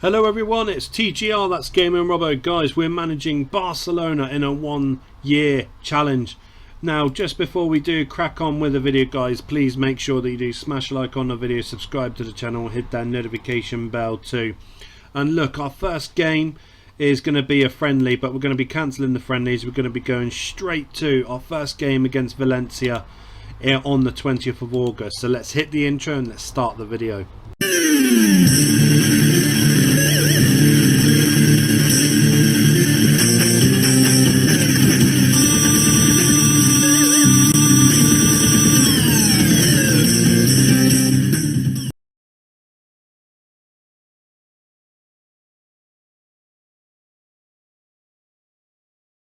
Hello everyone, it's TGR, that's Gamer and Robo. Guys, we're managing Barcelona in a 1-year challenge. Now, just before we do crack on with the video, guys, please make sure that you do smash a like on the video, subscribe to the channel, hit that notification bell too. And look, our first game is going to be a friendly, but we're going to be cancelling the friendlies. We're going to be going straight to our first game against Valencia on the 20th of August. So let's hit the intro and let's start the video.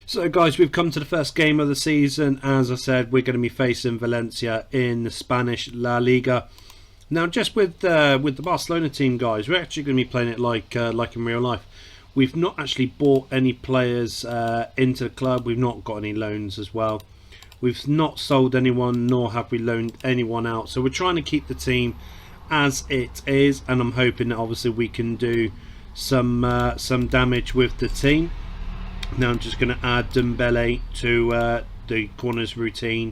So guys, we've come to the first game of the season. As I said, we're going to be facing Valencia in the Spanish La Liga. Now, just with the Barcelona team, guys, we're actually going to be playing it like in real life. We've not actually bought any players into the club. We've not got any loans as well. We've not sold anyone, nor have we loaned anyone out. So we're trying to keep the team as it is, and I'm hoping that obviously we can do some damage with the team. Now I'm just going to add Dembele to the corners routine,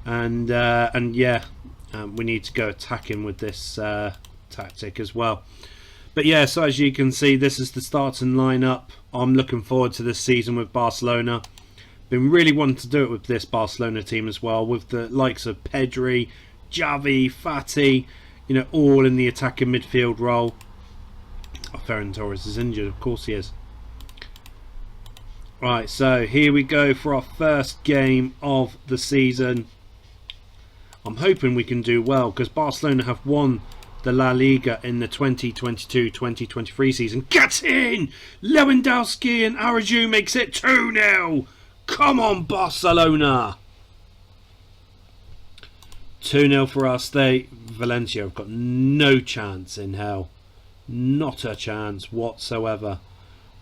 and yeah, we need to go attacking with this tactic as well. But yeah, so as you can see, this is the starting lineup. I'm looking forward to this season with Barcelona. Been really wanting to do it with this Barcelona team as well, with the likes of Pedri, Xavi, Fati, you know, all in the attacking midfield role. Oh, Ferran Torres is injured, of course he is. Right, so here we go for our first game of the season. I'm hoping we can do well, because Barcelona have won the La Liga in the 2022-2023 season. Get in! Lewandowski and Araju makes it 2-0. Come on, Barcelona! 2-0 for us. Valencia have got no chance in hell. Not a chance whatsoever.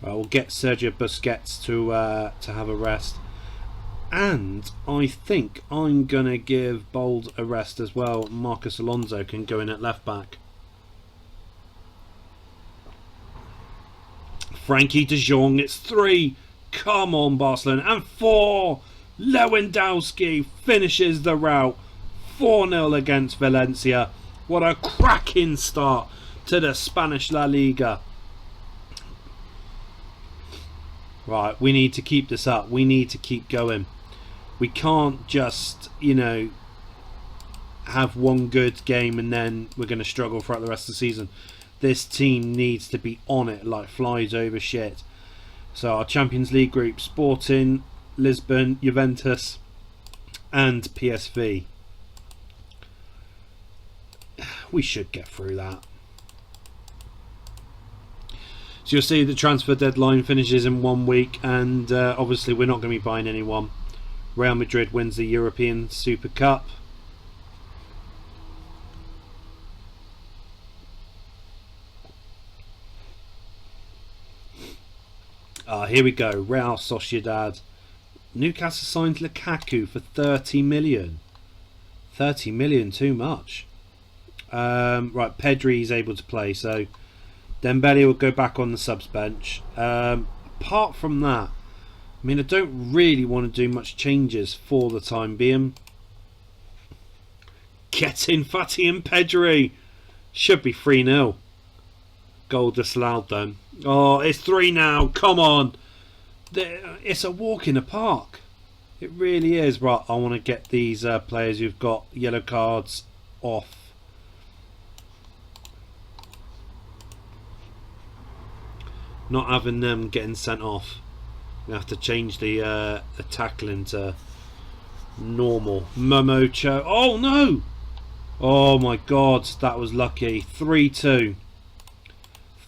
We'll get Sergio Busquets to have a rest, and I think I'm gonna give Bold a rest as well. Marcos Alonso can go in at left back. Frankie de Jong, it's 3. Come on, Barcelona, and 4. Lewandowski finishes the rout. 4-0 against Valencia. What a cracking start to the Spanish La Liga. Right, we need to keep this up. We need to keep going. We can't just, you know, have one good game and then we're going to struggle throughout the rest of the season. This team needs to be on it like flies over shit. So our Champions League group: Sporting, Lisbon, Juventus and PSV. We should get through that. So you'll see the transfer deadline finishes in 1 week, and obviously we're not going to be buying anyone. Real Madrid wins the European Super Cup. Here we go. Real Sociedad. Newcastle signs Lukaku for 30 million. 30 million, too much. Right, Pedri is able to play, so Dembele will go back on the subs bench. Apart from that, I mean, I don't really want to do much changes for the time being. Get in, Fati and Pedri. Should be 3-0. Goal disallowed then. Oh, it's 3 now. Come on. It's a walk in the park. It really is. Right, I want to get these players who've got yellow cards off. Not having them getting sent off. We have to change the tackling to normal. Momocho. Oh no! Oh my god, that was lucky. 3-2.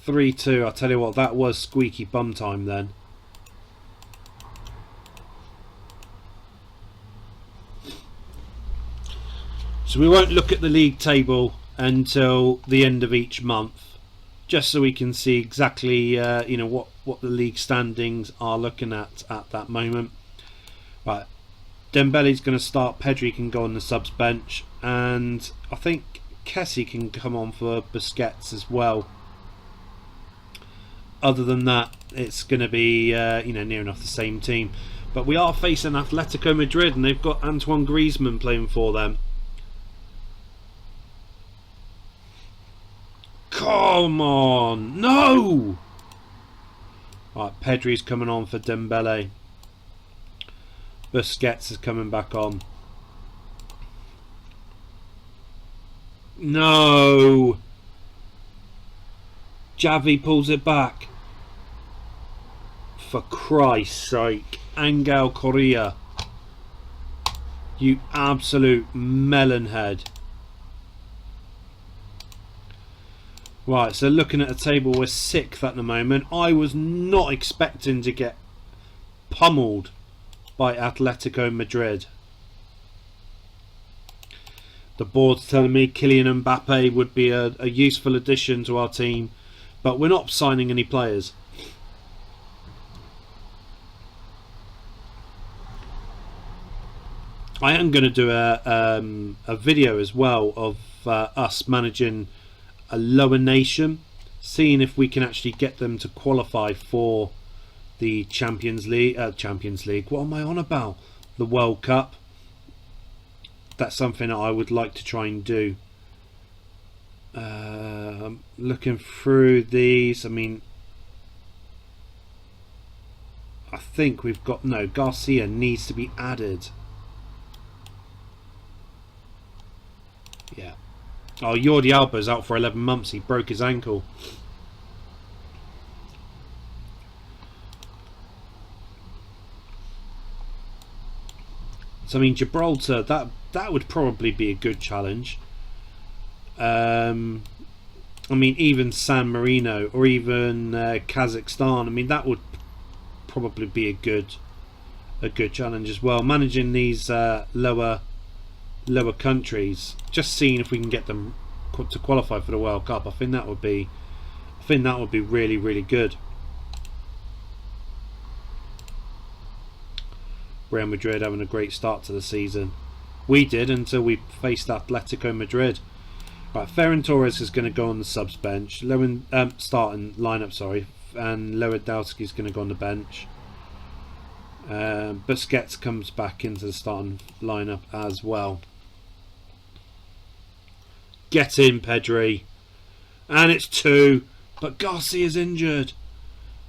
3-2. I tell you what, that was squeaky bum time then. So we won't look at the league table until the end of each month, just so we can see exactly you know, what the league standings are looking at that moment. Right, Dembele's going to start. Pedri can go on the subs bench, and I think Kessie can come on for Busquets as well. other than that, it's going to be near enough the same team. But we are facing Atletico Madrid, and they've got Antoine Griezmann playing for them. Come on, no! Right, Pedri's coming on for Dembele. Busquets is coming back on. No! Xavi pulls it back. For Christ's sake. Angel Correa. You absolute melonhead. Right, so looking at the table, we're 6th at the moment. I was not expecting to get pummeled by Atletico Madrid. The board's telling me Kylian Mbappe would be a useful addition to our team, but we're not signing any players. I am going to do a video as well of us managing a lower nation, seeing if we can actually get them to qualify for the Champions League. What am I on about? The World Cup. That's something that I would like to try and do. Looking through these, I mean, I think we've got Garcia needs to be added. Yeah. Oh, Jordi Alba's out for 11 months. He broke his ankle. So I mean, Gibraltar, that would probably be a good challenge. I mean, even San Marino or even Kazakhstan. I mean, that would probably be a good challenge as well. Managing these lower countries, just seeing if we can get them to qualify for the World Cup. I think that would be really, really good. Real Madrid having a great start to the season. We did until we faced Atletico Madrid. Right, Ferran Torres is going to go on the subs bench. Starting lineup, sorry, and Lewandowski is going to go on the bench. Busquets comes back into the starting lineup as well. Get in, Pedri. And it's 2, but Garcia's injured.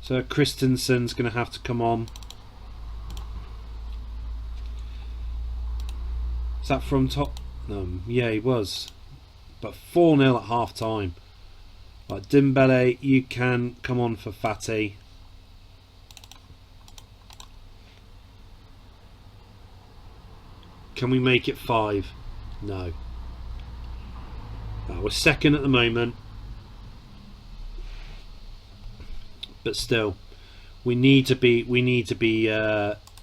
So Christensen's going to have to come on. Is that from top? No, yeah, he was. But 4-0 at half time. Right, Dembele, you can come on for Fati. Can we make it 5? No. We're 2nd at the moment. But still, we need to be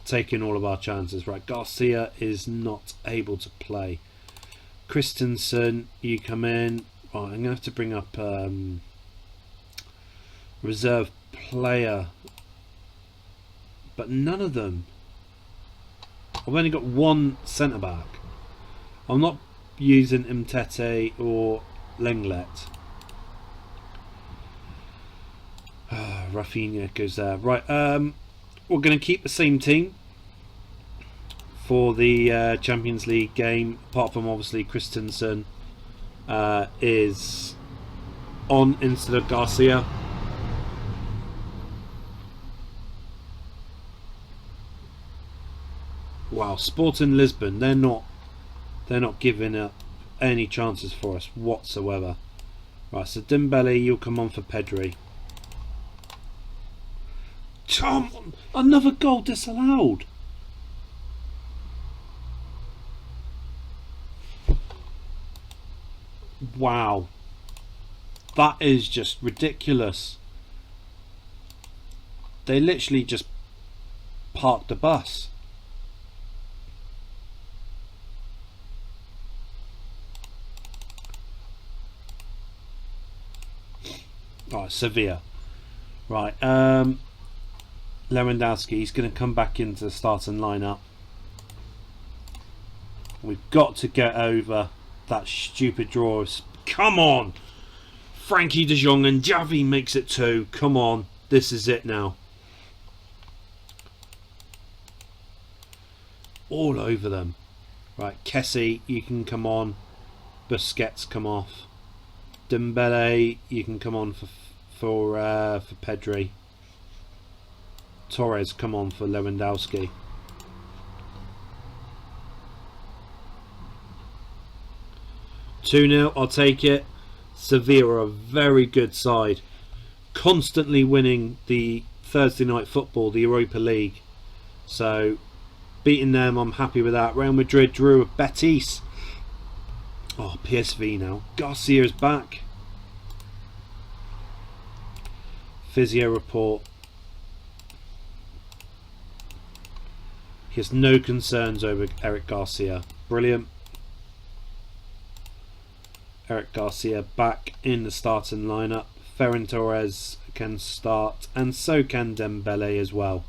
taking all of our chances. Right, Garcia is not able to play. Christensen, you come in. Right, I'm going to have to bring up reserve player. But none of them. I've only got 1 centre back. I'm not using Mtete or Lenglet. Rafinha goes there. Right, we're going to keep the same team for the Champions League game, apart from obviously Christensen is on instead of Garcia. Wow, Sporting Lisbon, they're not giving up any chances for us whatsoever. Right, so Dembele, you'll come on for Pedri. Tom, another goal disallowed. Wow, that is just ridiculous. They literally just parked the bus. Right, Sevilla. Right, Lewandowski, he's going to come back into the starting lineup. We've got to get over that stupid draw. Come on! Frankie de Jong and Xavi makes it 2. Come on. This is it now. All over them. Right, Kessie, you can come on. Busquets, come off. Dembele, you can come on for Pedri. Torres, come on for Lewandowski. (2-0), I'll take it. Sevilla are a very good side, constantly winning the Thursday night football, the Europa League. So beating them, I'm happy with that. Real Madrid drew with Betis. Oh, PSV now. Garcia's back. Physio report. He has no concerns over Eric Garcia. Brilliant. Eric Garcia back in the starting lineup. Ferran Torres can start, and so can Dembele as well.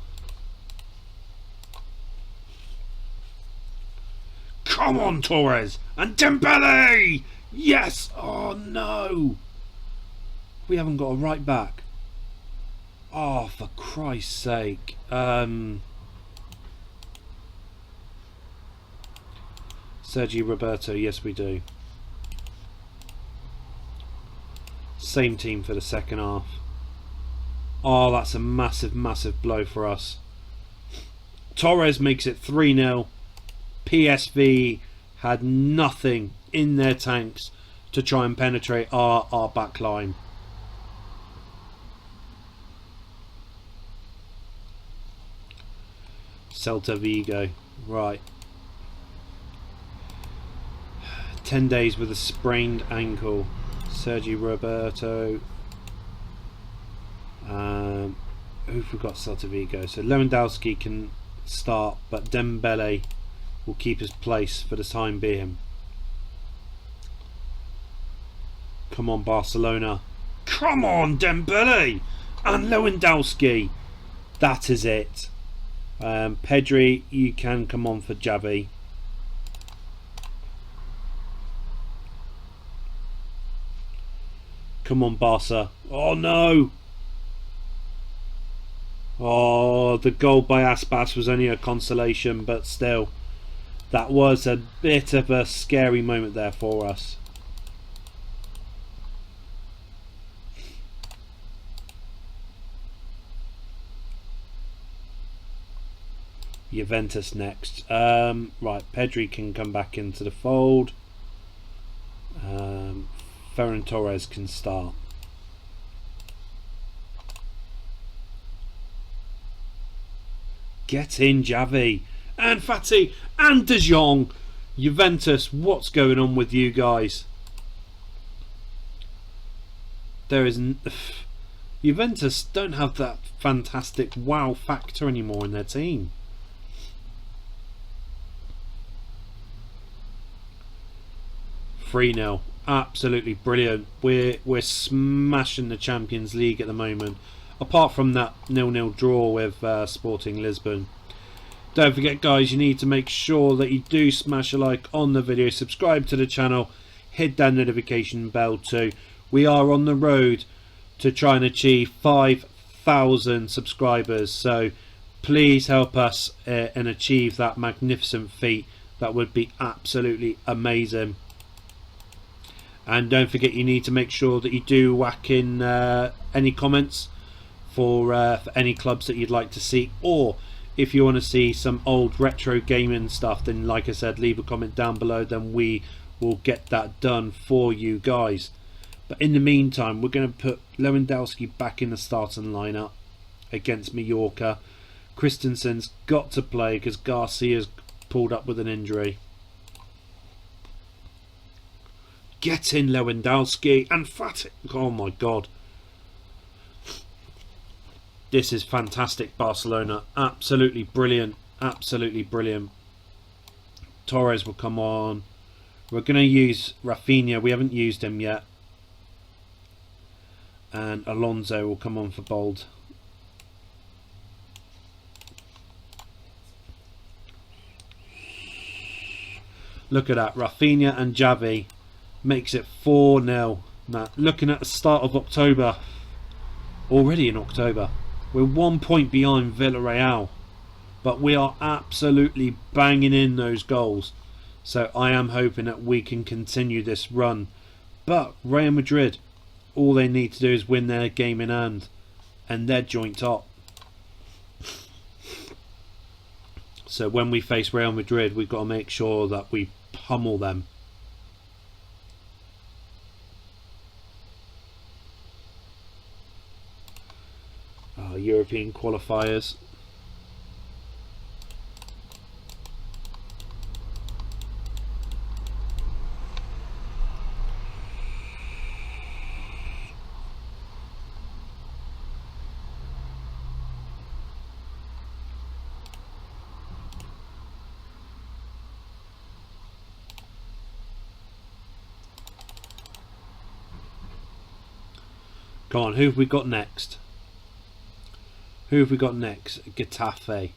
Come on, Torres and Dembele! Yes! Oh no! We haven't got a right back. Oh, for Christ's sake. Sergi Roberto, yes we do. Same team for the second half. Oh, that's a massive, massive blow for us. Torres makes it 3-0. PSV had nothing in their tanks to try and penetrate our back line. Celta Vigo, right. 10 days with a sprained ankle. Sergi Roberto. Who forgot Celta Vigo? So Lewandowski can start, but Dembele will keep his place for the time being. Come on, Barcelona. Come on, Dembele and Lewandowski. That is it. Pedri, you can come on for Javi. Come on, Barca. Oh no! Oh, the goal by Aspas was only a consolation, but still, that was a bit of a scary moment there for us. Juventus next. Right, Pedri can come back into the fold. Ferran Torres can start. Get in, Javi and Fati and De Jong. Juventus, what's going on with you guys? There isn't. Juventus don't have that fantastic wow factor anymore in their team. (3-0), absolutely brilliant. We're smashing the Champions League at the moment. Apart from that 0-0 draw with Sporting Lisbon. Don't forget, guys, you need to make sure that you do smash a like on the video, subscribe to the channel, hit that notification bell too. We are on the road to try and achieve 5,000 subscribers, so please help us and achieve that magnificent feat. That would be absolutely amazing. And don't forget, you need to make sure that you do whack in any comments for any clubs that you'd like to see, or if you want to see some old retro gaming stuff, then like I said, leave a comment down below, then we will get that done for you guys. But in the meantime, we're going to put Lewandowski back in the starting lineup against Mallorca. Christensen's got to play because Garcia's pulled up with an injury. Get in, Lewandowski and Fati. Oh my god. This is fantastic, Barcelona. Absolutely brilliant. Absolutely brilliant. Torres will come on. We're going to use Rafinha. We haven't used him yet. And Alonso will come on for Bold. Look at that. Rafinha and Javi makes it 4-0. Now, looking at the start of October, Already in October. We're 1 point behind Villarreal, but we are absolutely banging in those goals. So I am hoping that we can continue this run. But Real Madrid, all they need to do is win their game in hand, and they're joint top. So when we face Real Madrid, we've got to make sure that we pummel them. European qualifiers. Come on, who have we got next? Who have we got next? Getafe.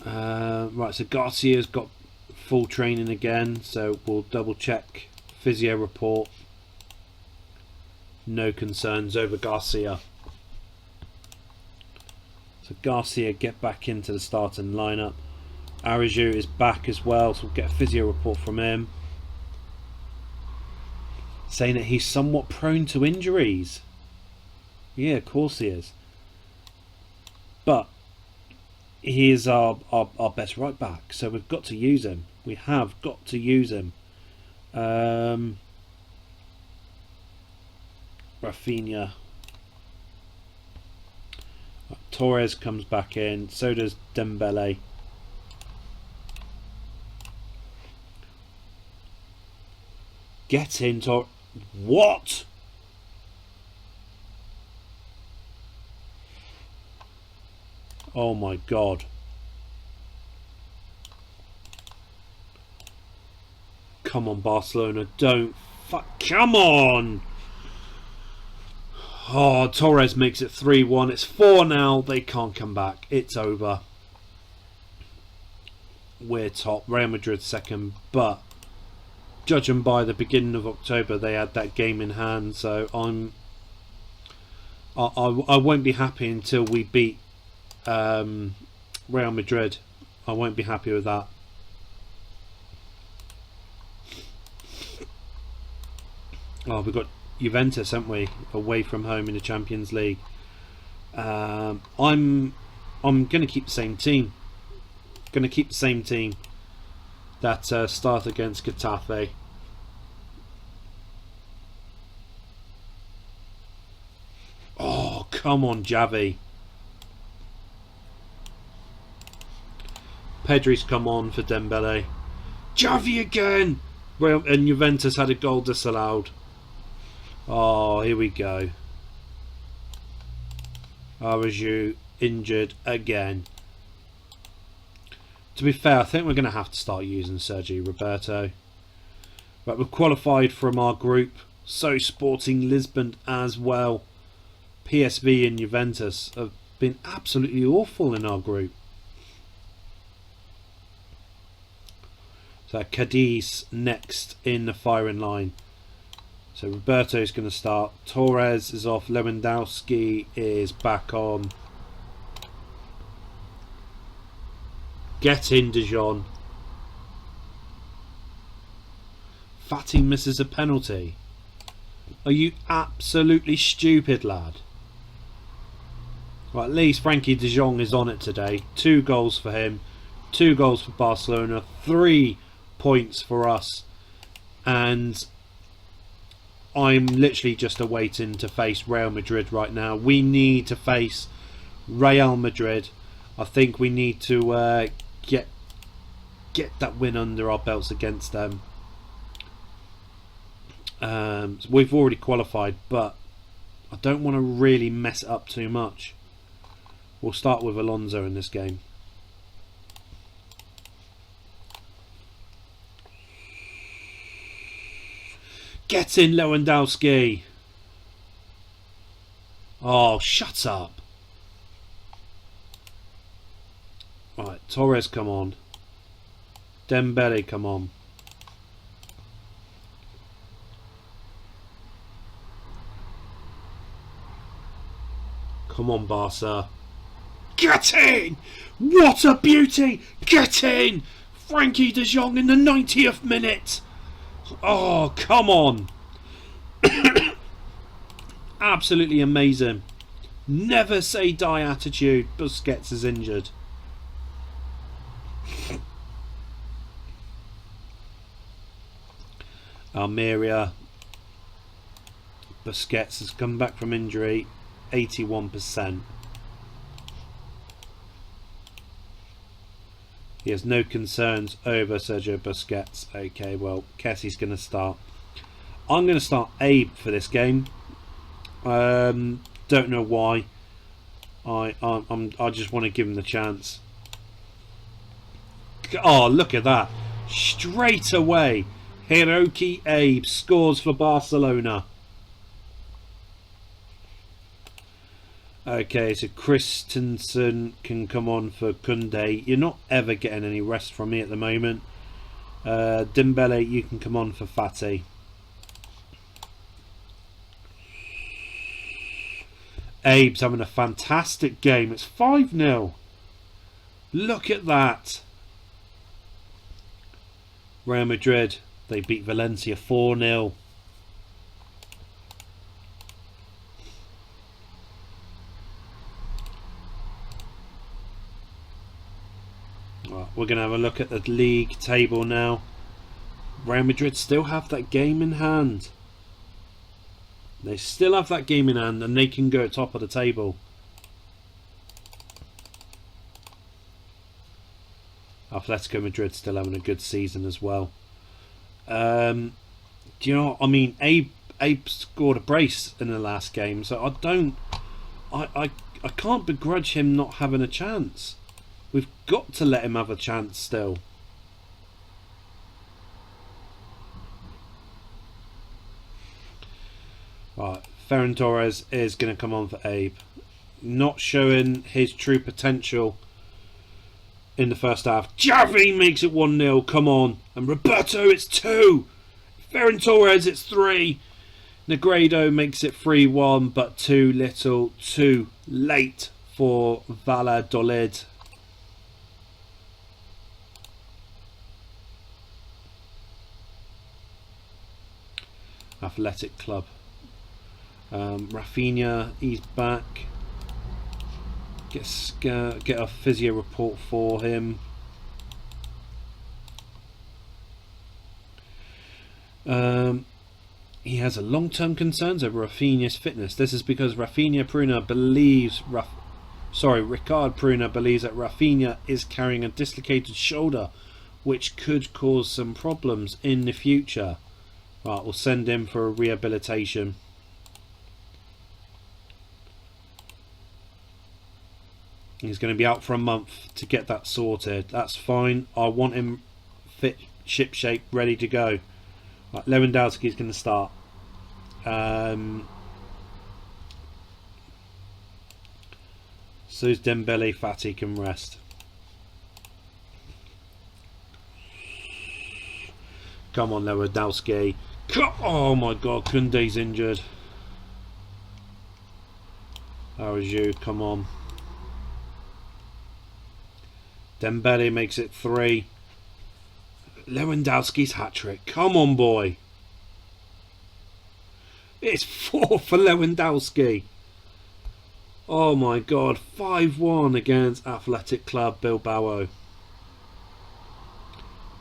Right, so Garcia's got full training again, so we'll double check physio report. No concerns over Garcia. So Garcia get back into the starting lineup. Araju is back as well, so we'll get a physio report from him, saying that he's somewhat prone to injuries. Yeah, of course he is. But he is our best right back, so we've got to use him. We have got to use him. Rafinha. Torres comes back in, so does Dembele. Get in, Torres. What? Oh my god. Come on, Barcelona. Don't come on. Oh, Torres makes it 3-1. It's 4 now. They can't come back. It's over. We're top. Real Madrid second. But judging by the beginning of October, they had that game in hand. So I won't be happy until we beat Real Madrid. I won't be happy with that. Oh, we've got Juventus, haven't we? Away from home in the Champions League. I'm going to keep the same team. Going to keep the same team that start against Getafe. Oh, come on, Javi. Pedri's come on for Dembele. Javi again! Well, and Juventus had a goal disallowed. Oh, here we go. Araju injured again. To be fair, I think we're going to have to start using Sergi Roberto. But we've qualified from our group. So Sporting Lisbon as well. PSV and Juventus have been absolutely awful in our group. So Cadiz next in the firing line. So Roberto's going to start. Torres is off. Lewandowski is back on. Get in, De Jong. Fati misses a penalty. Are you absolutely stupid, lad? Well, at least Frankie De Jong is on it today. 2 goals for him. 2 goals for Barcelona. 3 points for us. And I'm literally just awaiting to face Real Madrid right now. We need to face Real Madrid. I think we need to get that win under our belts against them. We've already qualified, but I don't want to really mess it up too much. We'll start with Alonso in this game. Get in, Lewandowski. Oh, shut up. Right, Torres, come on. Dembele, come on. Come on, Barca. Get in! What a beauty! Get in! Frankie de Jong in the 90th minute. Oh, come on. Absolutely amazing. Never say die attitude. Busquets is injured. Almeria. Busquets has come back from injury. 81%. He has no concerns over Sergio Busquets. Okay, well, Kessie's going to start. I'm going to start Abe for this game. Don't know why. I just want to give him the chance. Oh, look at that! Straight away, Hiroki Abe scores for Barcelona. Okay, so Christensen can come on for Koundé. You're not ever getting any rest from me at the moment. Dembele, you can come on for Fati. Abe's having a fantastic game. It's 5-0. Look at that. Real Madrid, they beat Valencia 4-0. Right, we're going to have a look at the league table now. Real Madrid still have that game in hand. They still have that game in hand and they can go top of the table. Atletico Madrid still having a good season as well. Do you know what I mean? Abe scored a brace in the last game, so I can't begrudge him not having a chance. We've got to let him have a chance still. Right, Ferran Torres is going to come on for Abe. Not showing his true potential in the first half. Javi makes it 1-0. Come on. And Roberto, it's 2. Ferran Torres, it's 3. Negredo makes it 3-1, but too little, too late for Valladolid. Athletic Club. Rafinha, he's back. Get a physio report for him. He has a long-term concerns over Rafinha's fitness. This is because Ricard Pruna believes that Rafinha is carrying a dislocated shoulder, which could cause some problems in the future. Right, we'll send him for a rehabilitation. He's going to be out for a month to get that sorted. That's fine. I want him fit, shipshape, ready to go. Right, Lewandowski's going to start. So's Dembele. Fati can rest. Come on, Lewandowski. Oh my God, Koundé's injured. How is you? Come on. Dembele makes it 3. Lewandowski's hat-trick. Come on, boy. It's 4 for Lewandowski. Oh my God. 5-1 against Athletic Club Bilbao.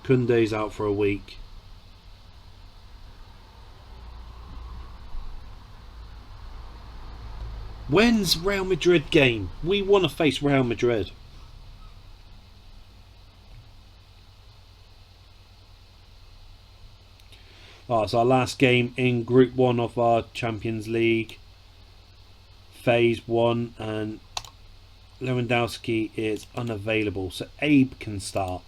Koundé's out for a week. When's Real Madrid game? We want to face Real Madrid. Oh, it's our last game in Group 1 of our Champions League Phase 1, and Lewandowski is unavailable, so Abe can start.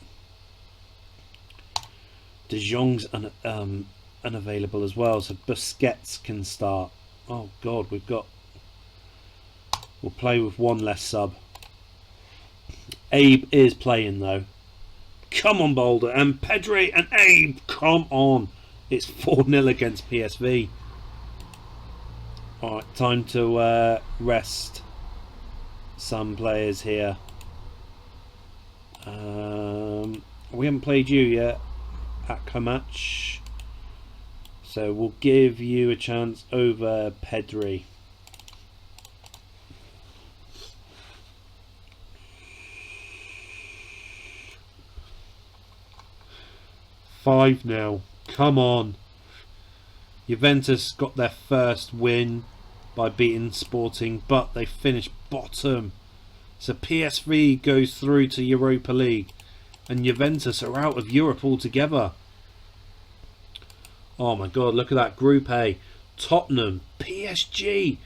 De Jong's unavailable as well, so Busquets can start. Oh God, we'll play with one less sub. Abe is playing though. Come on, Boulder and Pedri and Abe, come on. It's 4-0 against PSV. Alright, time to rest some players here. We haven't played you yet at Kamach, so we'll give you a chance over Pedri. Five now. Come on. Juventus got their first win by beating Sporting, but they finished bottom. So PSV goes through to Europa League, and Juventus are out of Europe altogether. Oh my god, look at that Group A. Tottenham, PSG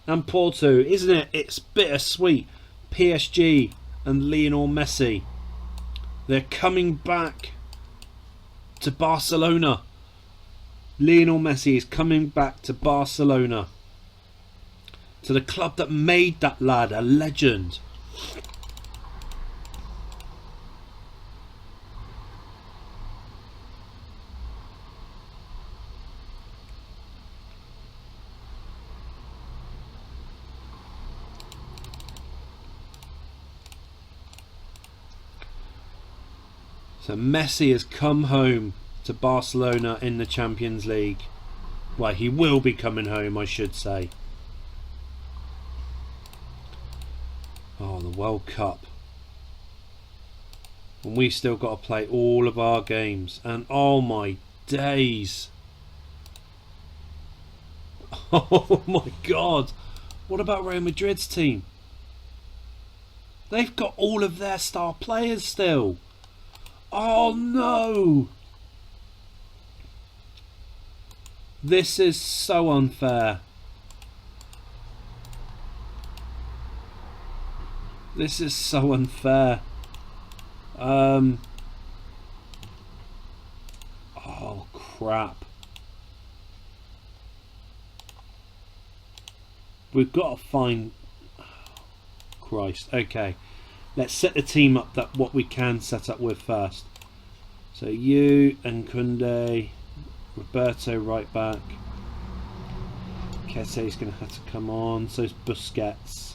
and Porto. Isn't it? It's bittersweet. PSG and Lionel Messi. They're coming back to Barcelona. Lionel Messi is coming back to Barcelona, to the club that made that lad a legend. So Messi has come home to Barcelona in the Champions League. Well, he will be coming home, I should say. Oh, the World Cup. And we still got to play all of our games. And oh my days. Oh my god. What about Real Madrid's team? They've got all of their star players still. Oh no. This is so unfair. This is so unfair. Oh crap. We've got to find... Christ. Okay. Let's set the team up that what we can set up with first. So you and Kunde, Roberto right back. Kete's going to have to come on. So's Busquets.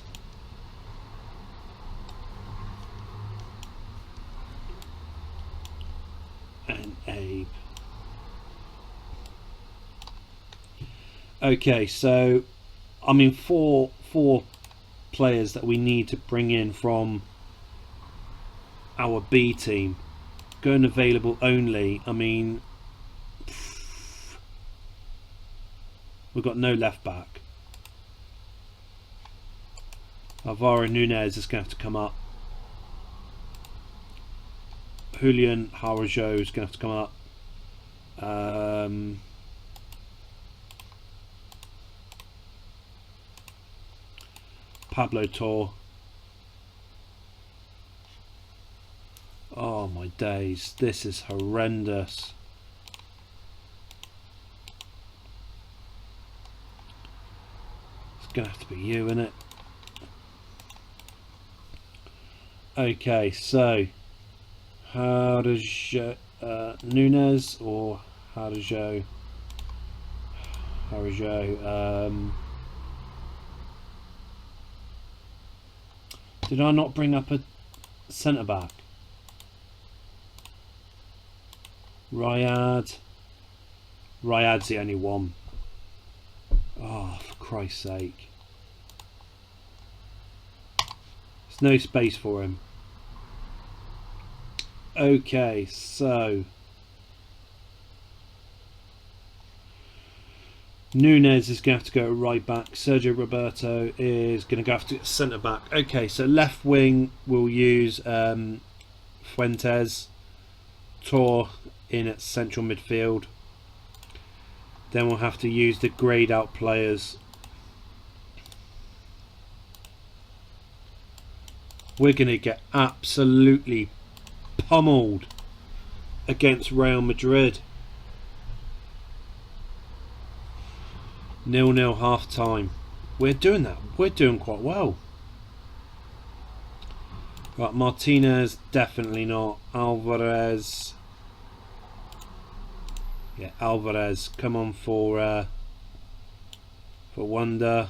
And Abe. Okay, so I mean four players that we need to bring in from our B team. Going available only. I mean, we've got no left back. Alvaro Nunez is going to have to come up. Julian Harajo is going to have to come up. Pablo Tor. Oh my days, this is horrendous. It's going to have to be you, isn't it? Okay, so how does Nunez or Harajo? Did I not bring up a centre back? Riyad's the only one. Oh, for Christ's sake. There's no space for him. Okay, so Nunez is going to have to go right back. Sergio Roberto is going to go to centre back. Okay, so left wing we'll use Fuentes. Tor in at central midfield. Then we'll have to use the greyed out players. We're going to get absolutely pummeled against Real Madrid. 0-0 half time. We're doing that. We're doing quite well. Right, Martinez definitely not. Alvarez. Yeah, Alvarez. Come on for Wonder.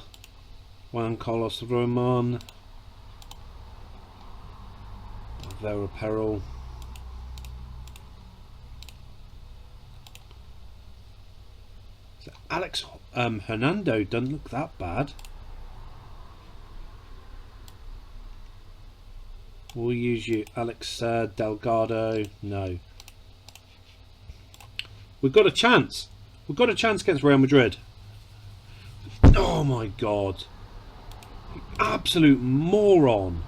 Juan Carlos Roman. Vera Peril. So Alex Hernando doesn't look that bad. We'll use you. Alex Delgado. No. We've got a chance. We've got a chance against Real Madrid. Oh my god. Absolute moron.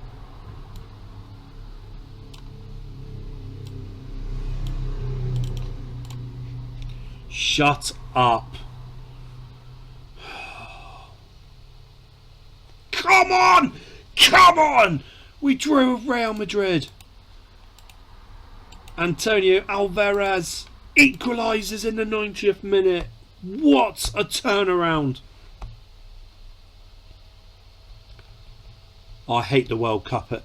Shut up. Come on! Come on! We drew with Real Madrid. Antonio Alvarez equalises in the 90th minute. What a turnaround. I hate the World Cup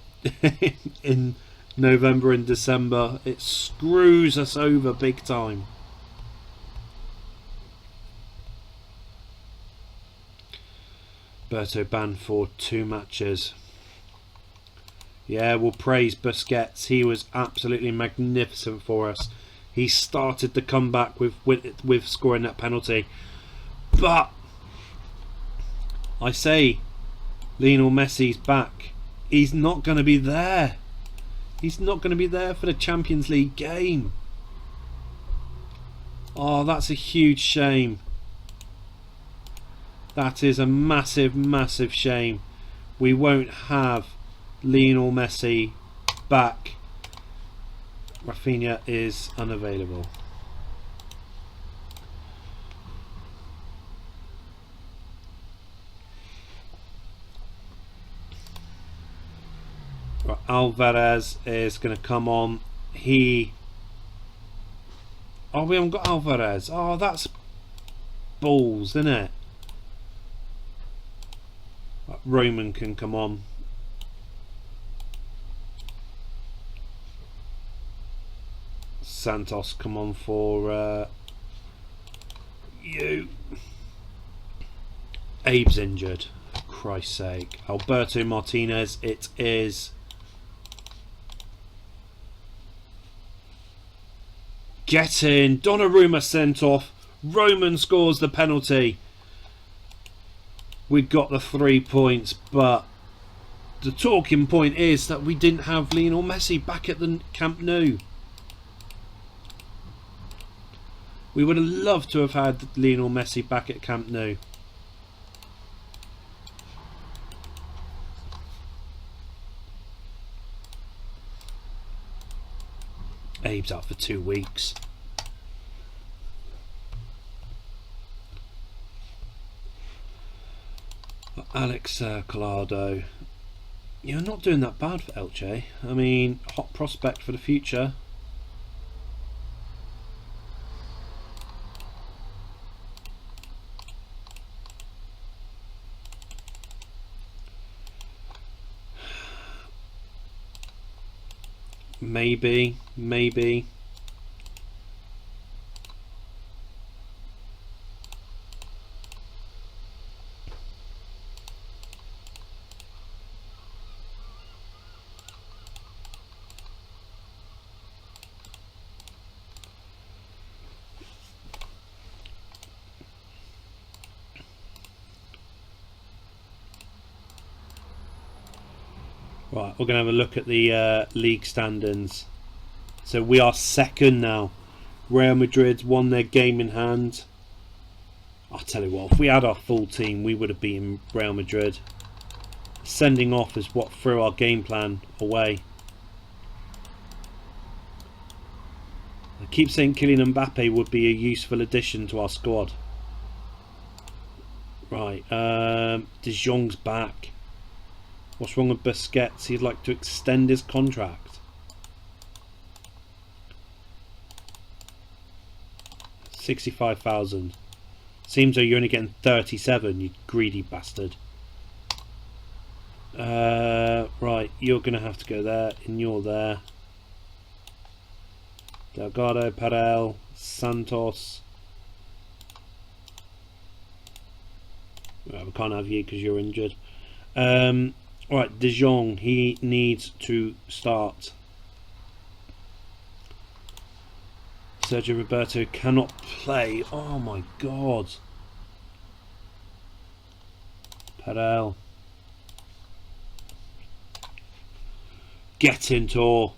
in November and December. It screws us over big time. Berto banned for 2 matches. Yeah, we'll praise Busquets. He was absolutely magnificent for us. He started the comeback with scoring that penalty. But I say, Lionel Messi's back. He's not going to be there. He's not going to be there for the Champions League game. Oh, that's a huge shame. That is a massive, massive shame. We won't have Lionel Messi back. Rafinha is unavailable. Right, Alvarez is going to come on. Oh, we haven't got Alvarez. Oh, that's balls, isn't it? Right, Roman can come on. Santos, come on for you. Abe's injured. For Christ's sake. Alberto Martinez, it is. Get in. Donnarumma sent off. Roman scores the penalty. We got the 3 points, but the talking point is that we didn't have Lionel Messi back at the Camp Nou. We would have loved to have had Lionel Messi back at Camp Nou. Abe's out for 2 weeks. Alex Collado. You're not doing that bad for Elche. I mean, hot prospect for the future. Maybe. Right, we're going to have a look at the league standings. So we are second now. Real Madrid's won their game in hand. I'll tell you what, if we had our full team, we would have beaten Real Madrid. Sending off is what threw our game plan away. I keep saying Kylian Mbappe would be a useful addition to our squad. Right, De Jong's back. What's wrong with Busquets? He'd like to extend his contract. 65,000. Seems though you're only getting 37, you greedy bastard. Right, you're going to have to go there, and you're there. Delgado, Perel, Santos. Well, we can't have you because you're injured. Right, De Jong, he needs to start. Sergio Roberto cannot play. Oh my god. Perel. Get in, Tor.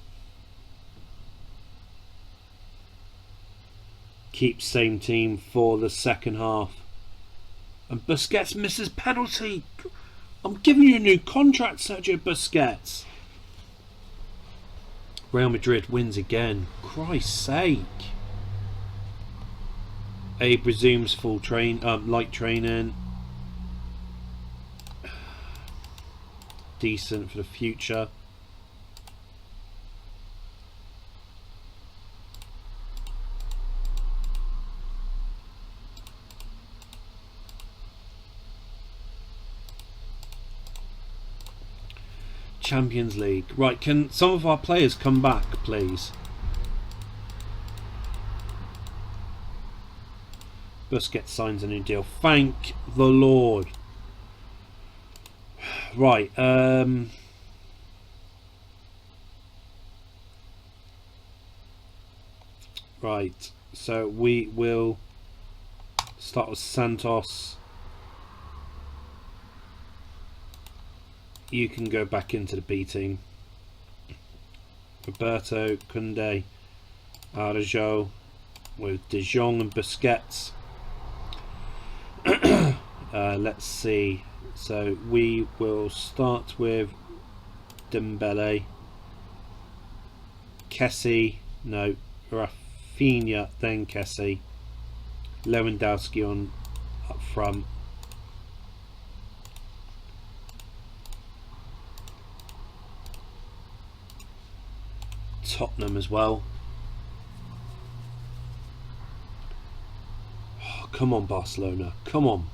Keep same team for the second half. And Busquets misses penalty. I'm giving you a new contract, Sergio Busquets. Real Madrid wins again. Christ's sake. Abe resumes full light training. Decent for the future. Champions League. Right, can some of our players come back, please? Busquets signs a new deal. Thank the Lord. Right, right, so we will start with Santos. You can go back into the B team. Roberto, Koundé, Araujo with De Jong and Busquets. Let's see. So we will start with Dembele, Kessie, no, Rafinha, then Kessie, Lewandowski on up front. Tottenham as well. Oh, come on, Barcelona, come on.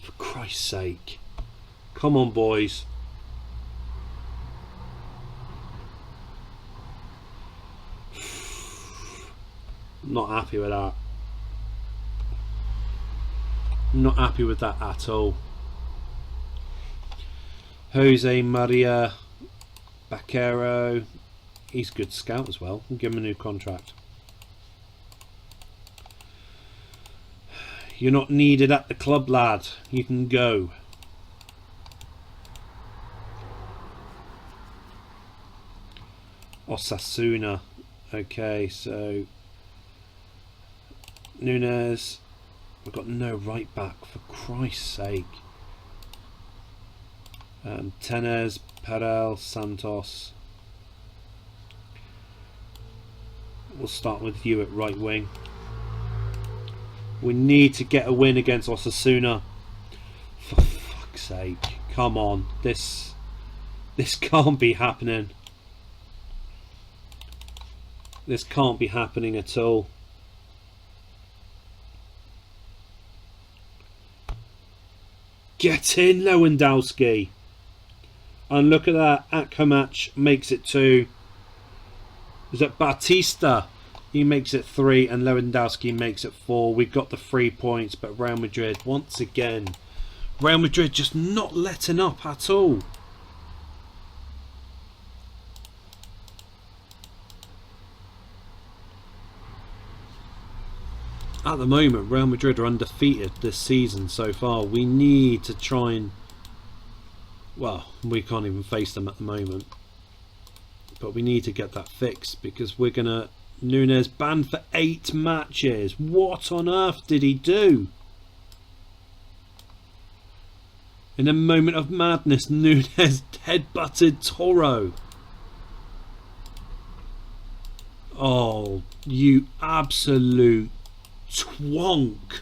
For Christ's sake. Come on, boys. Not happy with that. Not happy with that at all. Jose Maria Baquero. He's a good scout as well. We'll give him a new contract. You're not needed at the club, lad. You can go. Osasuna. Okay, so Nunes. We've got no right back, for Christ's sake. Tenes, Perel, Santos. We'll start with you at right wing. We need to get a win against Osasuna. For fuck's sake. Come on. This can't be happening. This can't be happening at all. Get in, Lewandowski. And look at that. Akhamach makes it 2. Is that Batista? He makes it 3 and Lewandowski makes it 4. We've got the 3 points, but Real Madrid once again. Real Madrid just not letting up at all. At the moment, Real Madrid are undefeated this season so far. We need to try and... Well, we can't even face them at the moment. But we need to get that fixed because we're going to... Nunes banned for 8 matches. What on earth did he do? In a moment of madness, Nunes headbutted Toro. Oh, you absolute twonk.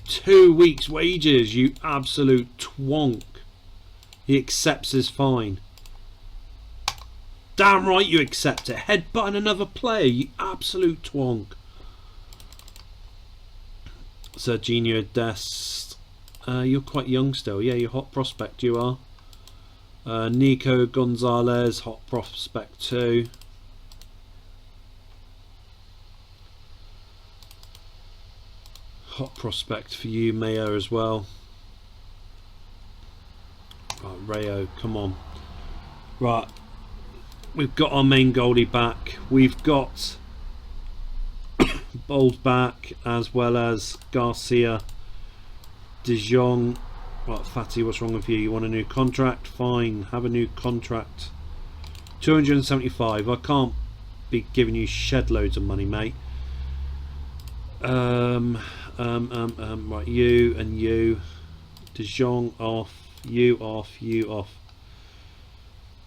Two weeks' wages, you absolute twonk. He accepts his fine. Damn right you accept it. Headbutting another player, you absolute twonk. Serginho Dest. You're quite young still. Yeah, you're hot prospect, you are. Nico Gonzalez, hot prospect too. Hot prospect for you, Mayo, as well. Right, Rayo, come on. Right, we've got our main goalie back. We've got Bowles back, as well as Garcia, De Jong. Right, Fatty, what's wrong with you? You want a new contract? Fine, have a new contract. 275. I can't be giving you shed loads of money, mate. Right, you and you. De Jong off, you off, you off.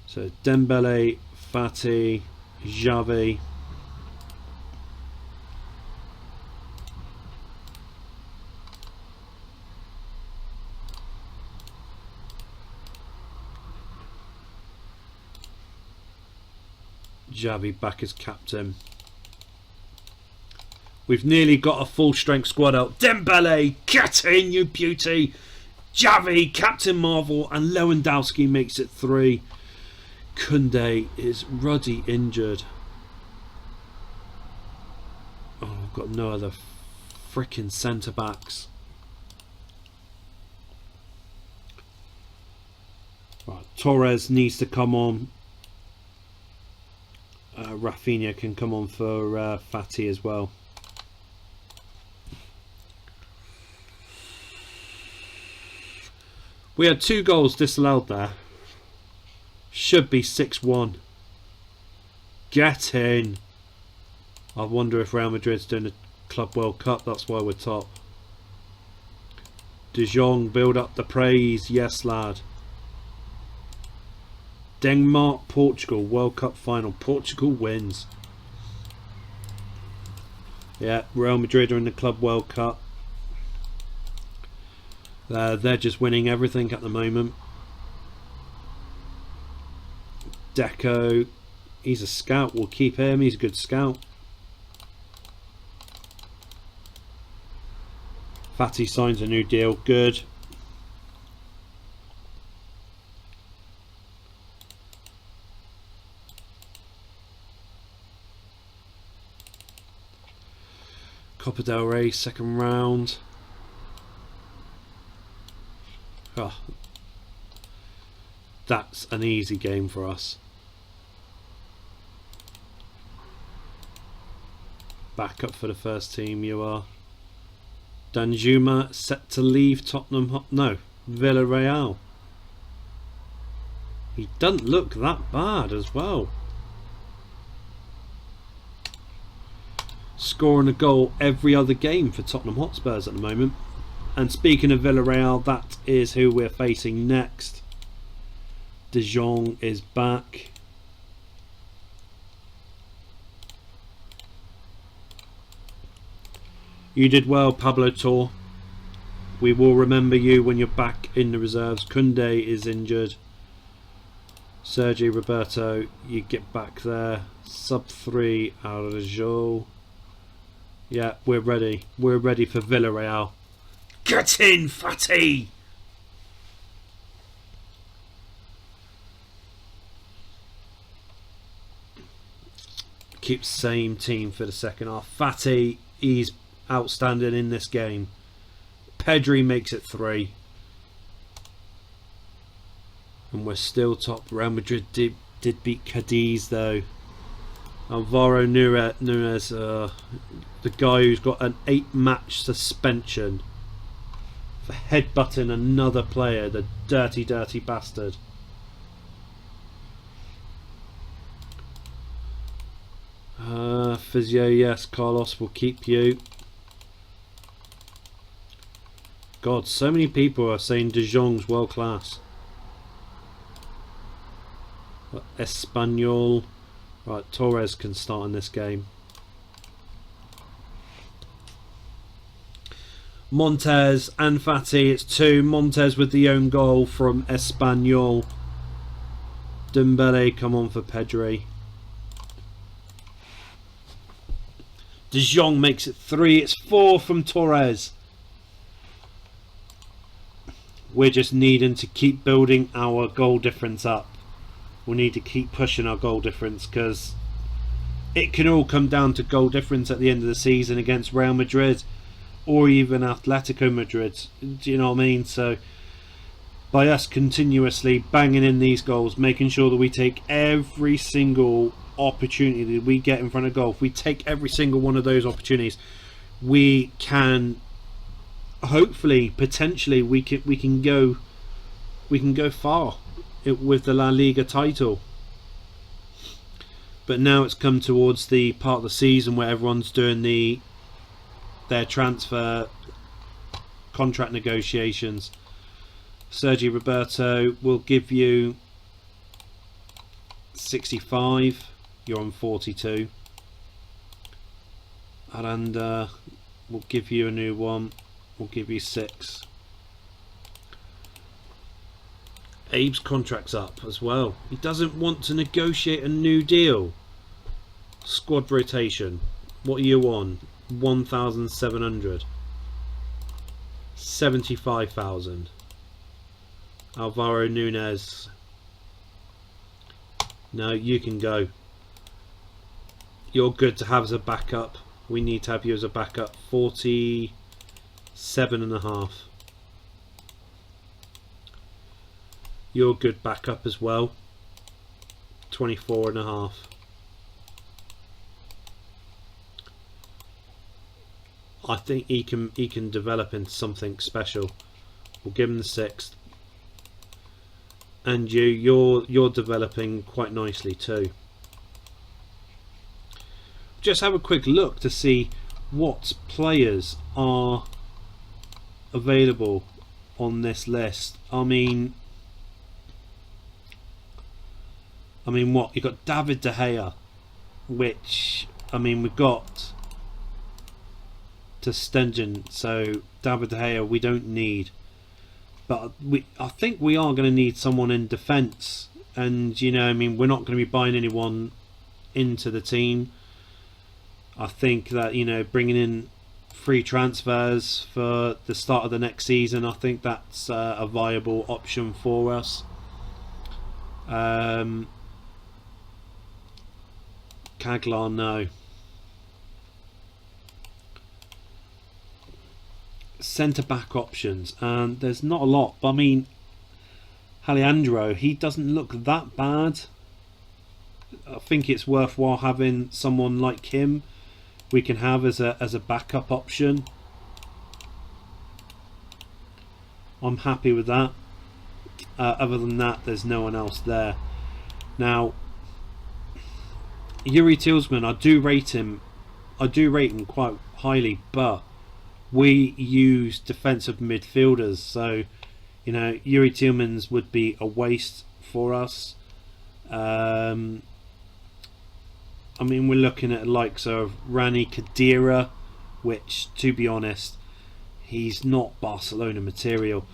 So Dembele, Fatty, Xavi. Xavi back as captain. We've nearly got a full strength squad out. Dembele, get in, you beauty. Xavi, Captain Marvel, and Lewandowski makes it 3. Koundé is ruddy injured. Oh, I've got no other freaking centre backs. Right, Torres needs to come on. Rafinha can come on for Fatty as well. We had 2 goals disallowed there. Should be 6-1. Get in. I wonder if Real Madrid's doing the Club World Cup. That's why we're top. De Jong, build up the praise. Yes, lad. Denmark, Portugal, World Cup final. Portugal wins. Yeah, Real Madrid are in the Club World Cup. They're just winning everything at the moment. Deco, he's a scout. We'll keep him. He's a good scout. Fatty signs a new deal. Good. Copa del Rey, second round. Oh, that's an easy game for us. Back up for the first team, you are. Danjuma set to leave Tottenham. No, Villarreal. He doesn't look that bad as well. Scoring a goal every other game for Tottenham Hotspurs at the moment. And speaking of Villarreal, that is who we're facing next. De Jong is back. You did well, Pablo Tor. We will remember you when you're back in the reserves. Koundé is injured. Sergi Roberto, you get back there. Sub 3 Arjo. Yeah, we're ready. We're ready for Villarreal. Get in, Fatty! Keep same team for the second half. Fatty, he's outstanding in this game. Pedri makes it 3. And we're still top. Real Madrid did beat Cadiz though. Alvaro Nunes, the guy who's got an 8-match suspension for headbutting another player, the dirty bastard. Physio, yes, Carlos will keep you. God, so many people are saying De Jong's world class. Espanyol. Right, Torres can start in this game. Montes and Fatty, it's 2. Montes with the own goal from Espanyol. Dembele, come on for Pedri. De Jong makes it 3. It's 4 from Torres. We're just needing to keep building our goal difference up. We need to keep pushing our goal difference because it can all come down to goal difference at the end of the season against Real Madrid or even Atletico Madrid. Do you know what I mean? So by us continuously banging in these goals, making sure that we take every single opportunity that we get in front of goal. If we take every single one of those opportunities, we can hopefully, potentially, we can go far with the La Liga title. But now it's come towards the part of the season where everyone's doing their transfer contract negotiations. Sergi Roberto will give you 65. You're on 42. Aranda will give you a new one. We'll give you 6. Abe's contract's up as well. He doesn't want to negotiate a new deal. Squad rotation. What are you on? 1,700. 75,000. Alvaro Nunez. No, you can go. You're good to have as a backup. We need to have you as a backup. 47.5. You're good backup as well. 24.5. I think he can develop into something special. We'll give him the 6th. And you're developing quite nicely too. Just have a quick look to see what players are available on this list. I mean what? You've got David De Gea, which, I mean, we've got to Stengen, so David De Gea we don't need. But I think we are going to need someone in defence. And, you know, I mean, we're not going to be buying anyone into the team. I think that, you know, bringing in free transfers for the start of the next season, I think that's a viable option for us. Kaglar, no. Centre back options, and there's not a lot, but I mean, Alejandro, he doesn't look that bad. I think it's worthwhile having someone like him we can have as a backup option. I'm happy with that. Other than that, there's no one else there. Now, Yuri Tillsman, I do rate him quite highly, but we use defensive midfielders, so, you know, Yuri Tillmans would be a waste for us. I mean, we're looking at the likes of Rani Khedira, which, to be honest, he's not Barcelona material.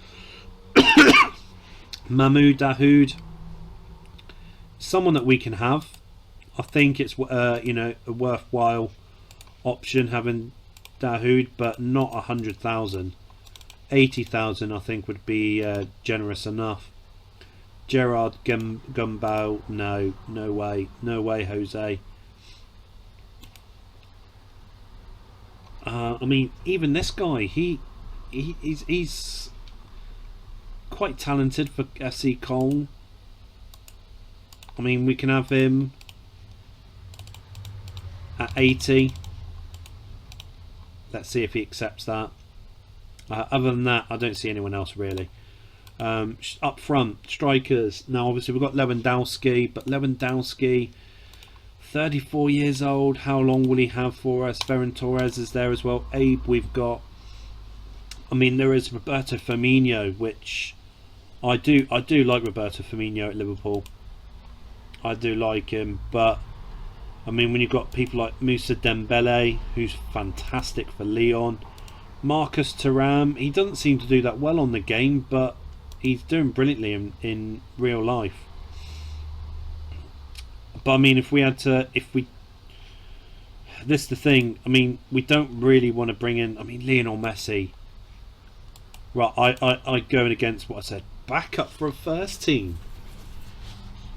Mahmoud Dahoud, someone that we can have. I think it's you know, a worthwhile option having Dahoud, but not 100,000. 80,000 I think would be generous enough. Gerard Gumbau, no way, Jose. I mean, even this guy, he's quite talented for FC Cologne. I mean, we can have him at 80. Let's see if he accepts that. Other than that, I don't see anyone else really. Up front, strikers. Now, obviously, we've got Lewandowski, but Lewandowski, 34 years old. How long will he have for us? Ferran Torres is there as well. Abe, we've got. I mean, there is Roberto Firmino, which I do like Roberto Firmino at Liverpool. I do like him, but I mean, when you've got people like Moussa Dembele, who's fantastic for Lyon, Marcus Thuram, he doesn't seem to do that well on the game, but he's doing brilliantly in real life. But I mean, this is the thing. I mean, we don't really want to bring in. I mean, Lionel Messi. Right, I going against what I said. Backup for a first team.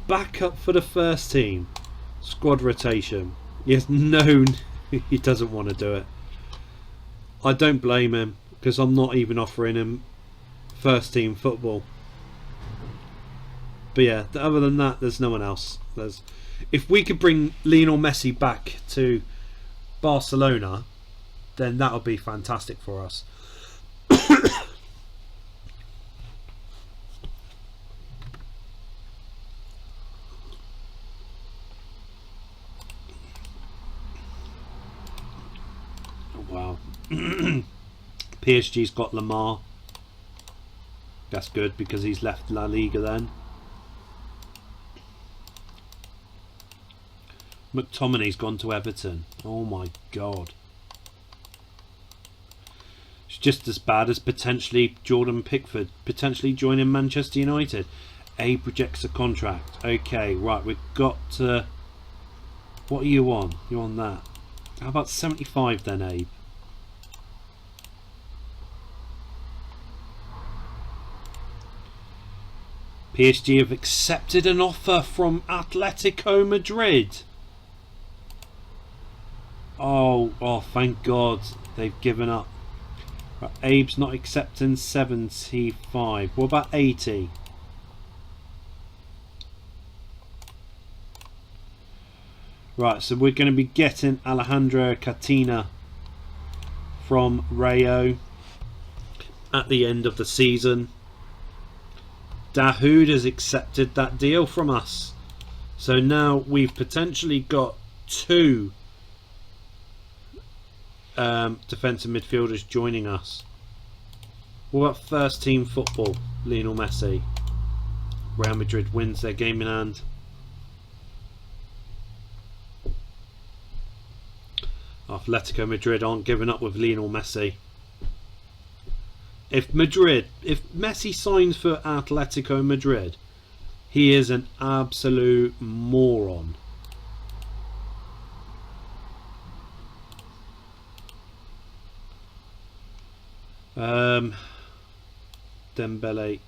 Backup for the first team. Squad rotation. Yes, no, he doesn't want to do it. I don't blame him, because I'm not even offering him first team football. But yeah, other than that, there's no one else. If we could bring Lionel Messi back to Barcelona, then that would be fantastic for us. Wow. PSG's got Lamar. That's good because he's left La Liga then. McTominay's gone to Everton. Oh my god. It's just as bad as potentially Jordan Pickford potentially joining Manchester United. Abe rejects a contract. Okay, right, we've got to... What are you on? You're on that. How about 75 then, Abe? PSG have accepted an offer from Atletico Madrid. Oh, thank God they've given up. Right, Abe's not accepting 75. What about 80? Right, so we're going to be getting Alejandro Catina from Rayo at the end of the season. Dahoud has accepted that deal from us. So now we've potentially got two defensive midfielders joining us. What about first team football? Lionel Messi. Real Madrid wins their game in hand. Atletico Madrid aren't giving up with Lionel Messi. If Messi signs for Atletico Madrid, he is an absolute moron. Dembele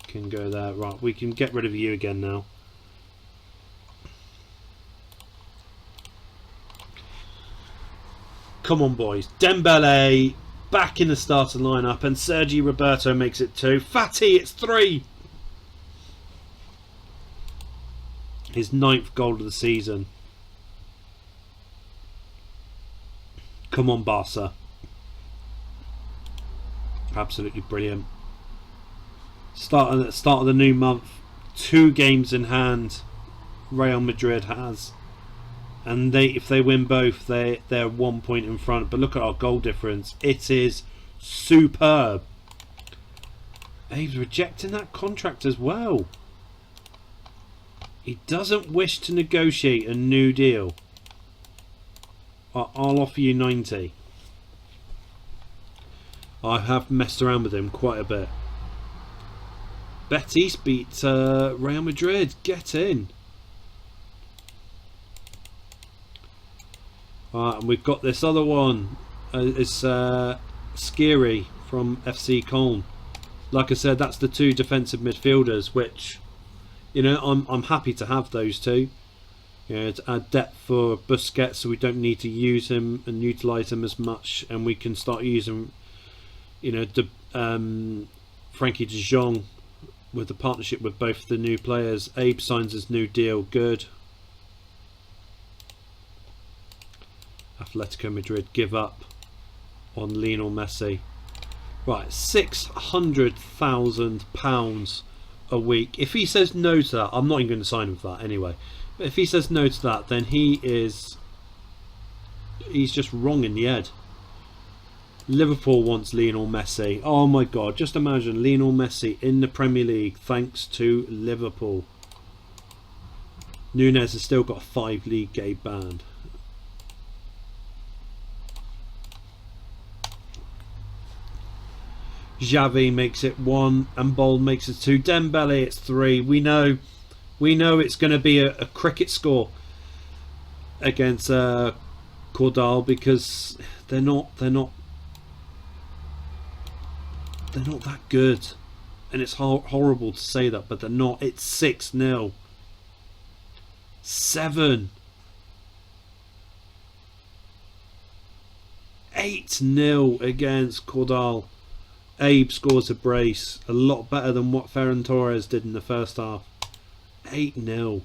can go there. Right, we can get rid of you again now. Come on, boys. Dembele back in the starting lineup, and Sergi Roberto makes it 2. Fatty, it's 3. His 9th goal of the season. Come on, Barca. Absolutely brilliant. Start of the new month. 2 games in hand. Real Madrid has. And if they win both, they're 1 point in front. But look at our goal difference. It is superb. Abe's rejecting that contract as well. He doesn't wish to negotiate a new deal. I'll offer you 90. I have messed around with him quite a bit. Betis beat Real Madrid. Get in. And we've got this other one. It's Skiri from FC Köln. Like I said, that's the 2 defensive midfielders, which, you know, I'm happy to have those 2. You know, to add depth for Busquets, so we don't need to use him and utilise him as much, and we can start using, you know, Frankie de Jong with the partnership with both the new players. Abe signs his new deal. Good. Atletico Madrid give up on Lionel Messi. Right, £600,000 a week. If he says no to that, I'm not even going to sign him for that anyway. But if he says no to that, then he's just wrong in the head. Liverpool wants Lionel Messi. Oh my God, just imagine Lionel Messi in the Premier League thanks to Liverpool. Nunez has still got a 5 league game ban. Xavi makes it 1 and Bold makes it 2. Dembele, it's 3. We know it's going to be a cricket score against Cordal, because they're not that good, and it's horrible to say that, but they're not. It's 6-0. 7. 8-0 against Cordal. Abe scores a brace, a lot better than what Ferran Torres did in the first half. 8-0.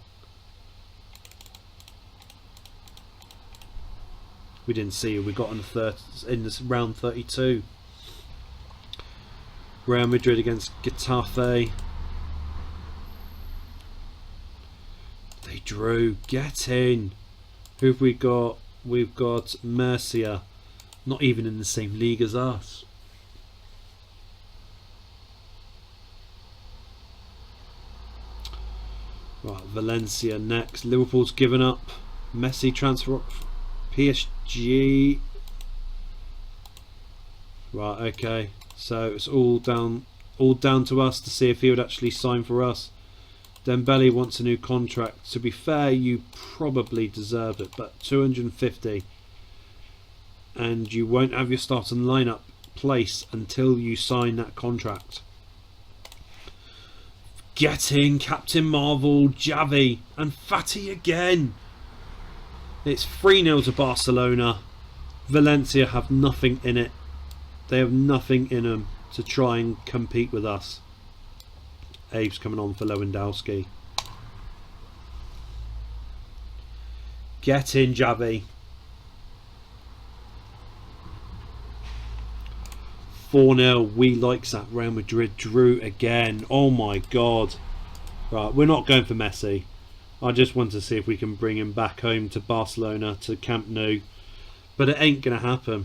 We didn't see who we got in this round 32. Real Madrid against Getafe. They drew. Get in. Who have we got? We've got Murcia. Not even in the same league as us. Right, Valencia next. Liverpool's given up. Messi transfer. PSG. Right, okay. So it's all down to us to see if he would actually sign for us. Dembele wants a new contract. To be fair, you probably deserve it, but 250, and you won't have your starting lineup place until you sign that contract. Get in, Captain Marvel, Xavi, and Fati again. It's 3-0 to Barcelona. Valencia have nothing in it. They have nothing in them to try and compete with us. Abe's coming on for Lewandowski. Get in, Xavi. 4-0. We like that. Real Madrid drew again. Oh my god. Right, we're not going for Messi. I just want to see if we can bring him back home to Barcelona, to Camp Nou. But it ain't going to happen.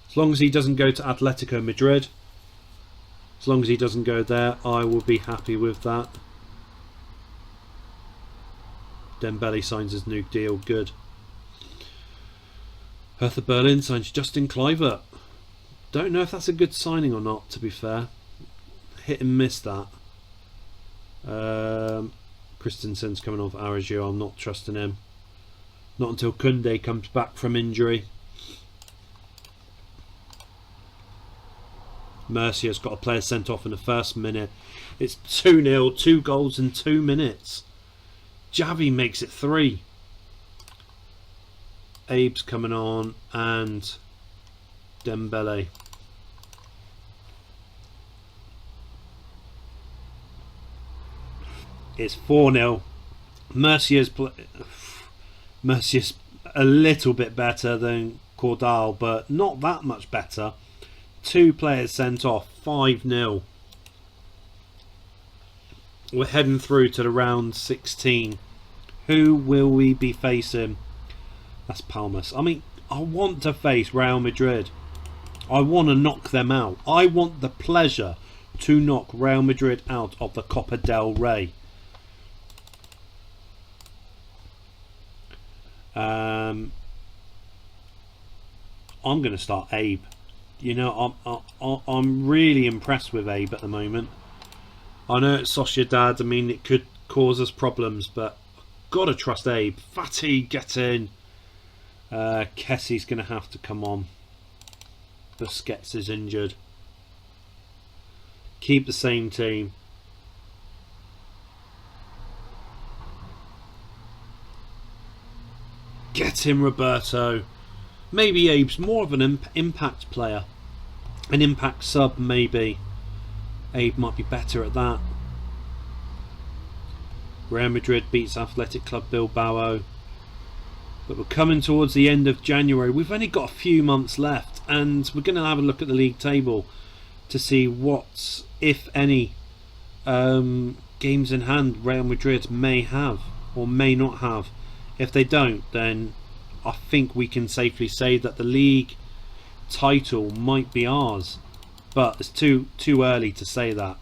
As long as he doesn't go to Atletico Madrid, as long as he doesn't go there, I will be happy with that. Dembele signs his new deal. Good. Hertha Berlin signs Justin Kluivert. Don't know if that's a good signing or not, to be fair. Hit and miss that. Christensen's coming off Aragio. I'm not trusting him. Not until Koundé comes back from injury. Murcia's got a player sent off in the first minute. It's 2-0, 2 goals in 2 minutes. Xavi makes it 3. Abe's coming on and Dembele. It's 4-0. Murcia's a little bit better than Cordal, but not that much better. 2 players sent off. 5-0. We're heading through to the round 16. Who will we be facing? That's Palmas. I mean, I want to face Real Madrid. I want to knock them out. I want the pleasure to knock Real Madrid out of the Copa del Rey. I'm going to start Abe. You know, I'm really impressed with Abe at the moment. I know it's Sociedad. I mean, it could cause us problems, but I've got to trust Abe. Fati, get in. Kessie's going to have to come on. Busquets is injured. Keep the same team. Get him, Roberto. Maybe Abe's more of an impact player. An impact sub, maybe. Abe might be better at that. Real Madrid beats Athletic Club Bilbao. But we're coming towards the end of January. We've only got a few months left, and we're going to have a look at the league table to see what, if any, games in hand Real Madrid may have or may not have. If they don't, then I think we can safely say that the league title might be ours, but it's too early to say that.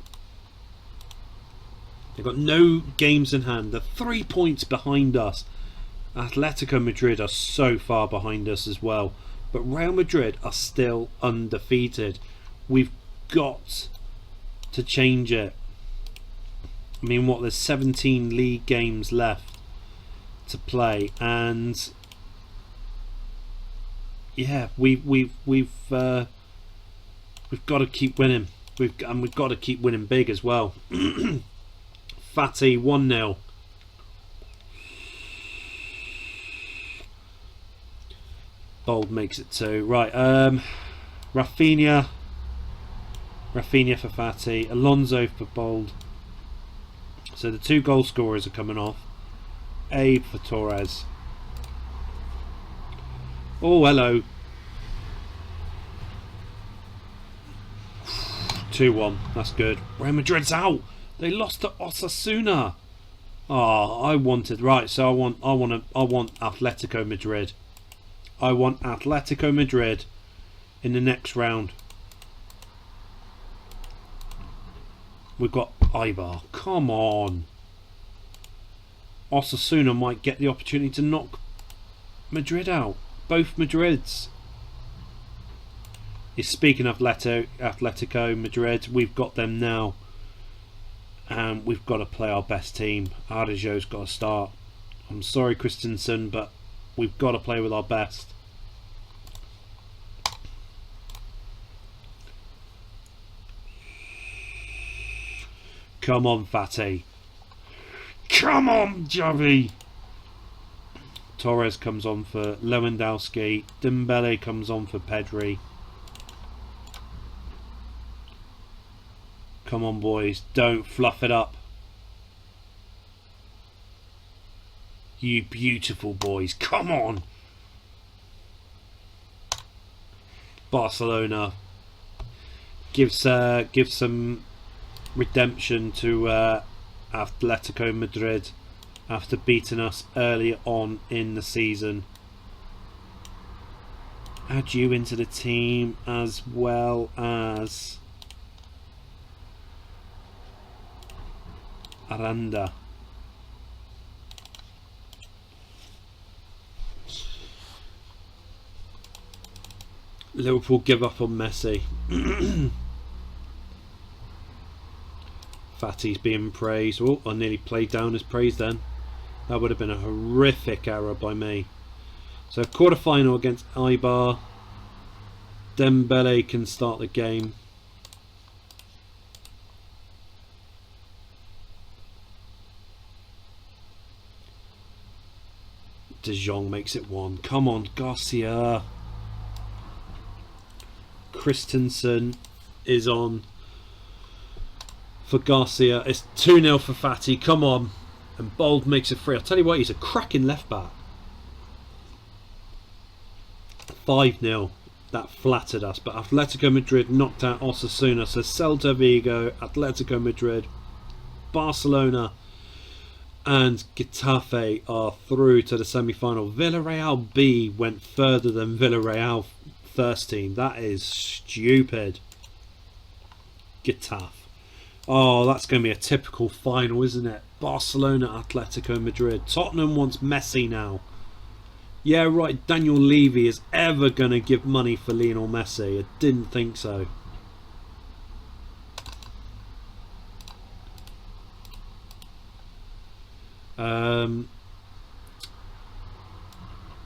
They've got no games in hand. They're 3 points behind us. Atletico Madrid are so far behind us as well, but Real Madrid are still undefeated. We've got to change it. I mean, what, there's 17 league games left to play, and yeah, we've got to keep winning. We've got to keep winning big as well. Fati 1-0. Bold makes it 2. Right, Rafinha for Fati, Alonso for Bold. So the 2 goal scorers are coming off. Abe for Torres. Oh, hello. 2-1. That's good. Real Madrid's out. They lost to Osasuna. Oh, I wanted right. So I want Atletico Madrid. I want Atletico Madrid in the next round. We've got Ibar. Come on. Osasuna might get the opportunity to knock Madrid out. Both Madrids. Speaking of Atletico Madrid, we've got them now. And we've got to play our best team. Araujo's got to start. I'm sorry, Christensen, but we've got to play with our best. Come on, Fatty. Come on, Javi. Torres comes on for Lewandowski. Dembele comes on for Pedri. Come on, boys. Don't fluff it up. You beautiful boys. Come on. Barcelona gives some redemption to Atletico Madrid after beating us early on in the season. Add you into the team as well as Aranda. Liverpool give up on Messi. Fatty's being praised. Oh, I nearly played down his praise then. That would have been a horrific error by me. So quarter-final against Ibar. Dembele can start the game. De Jong makes it 1. Come on, Garcia. Christensen is on for Garcia. It's 2-0 for Fatty. Come on. And Bold makes it 3. I'll tell you what, he's a cracking left back. 5-0. That flattered us. But Atletico Madrid knocked out Osasuna. So Celta Vigo, Atletico Madrid, Barcelona and Getafe are through to the semi-final. Villarreal B went further than Villarreal first team. That is stupid. Getafe. Oh, that's going to be a typical final, isn't it? Barcelona, Atletico Madrid. Tottenham wants Messi now. Yeah, right. Daniel Levy is ever going to give money for Lionel Messi. I didn't think so.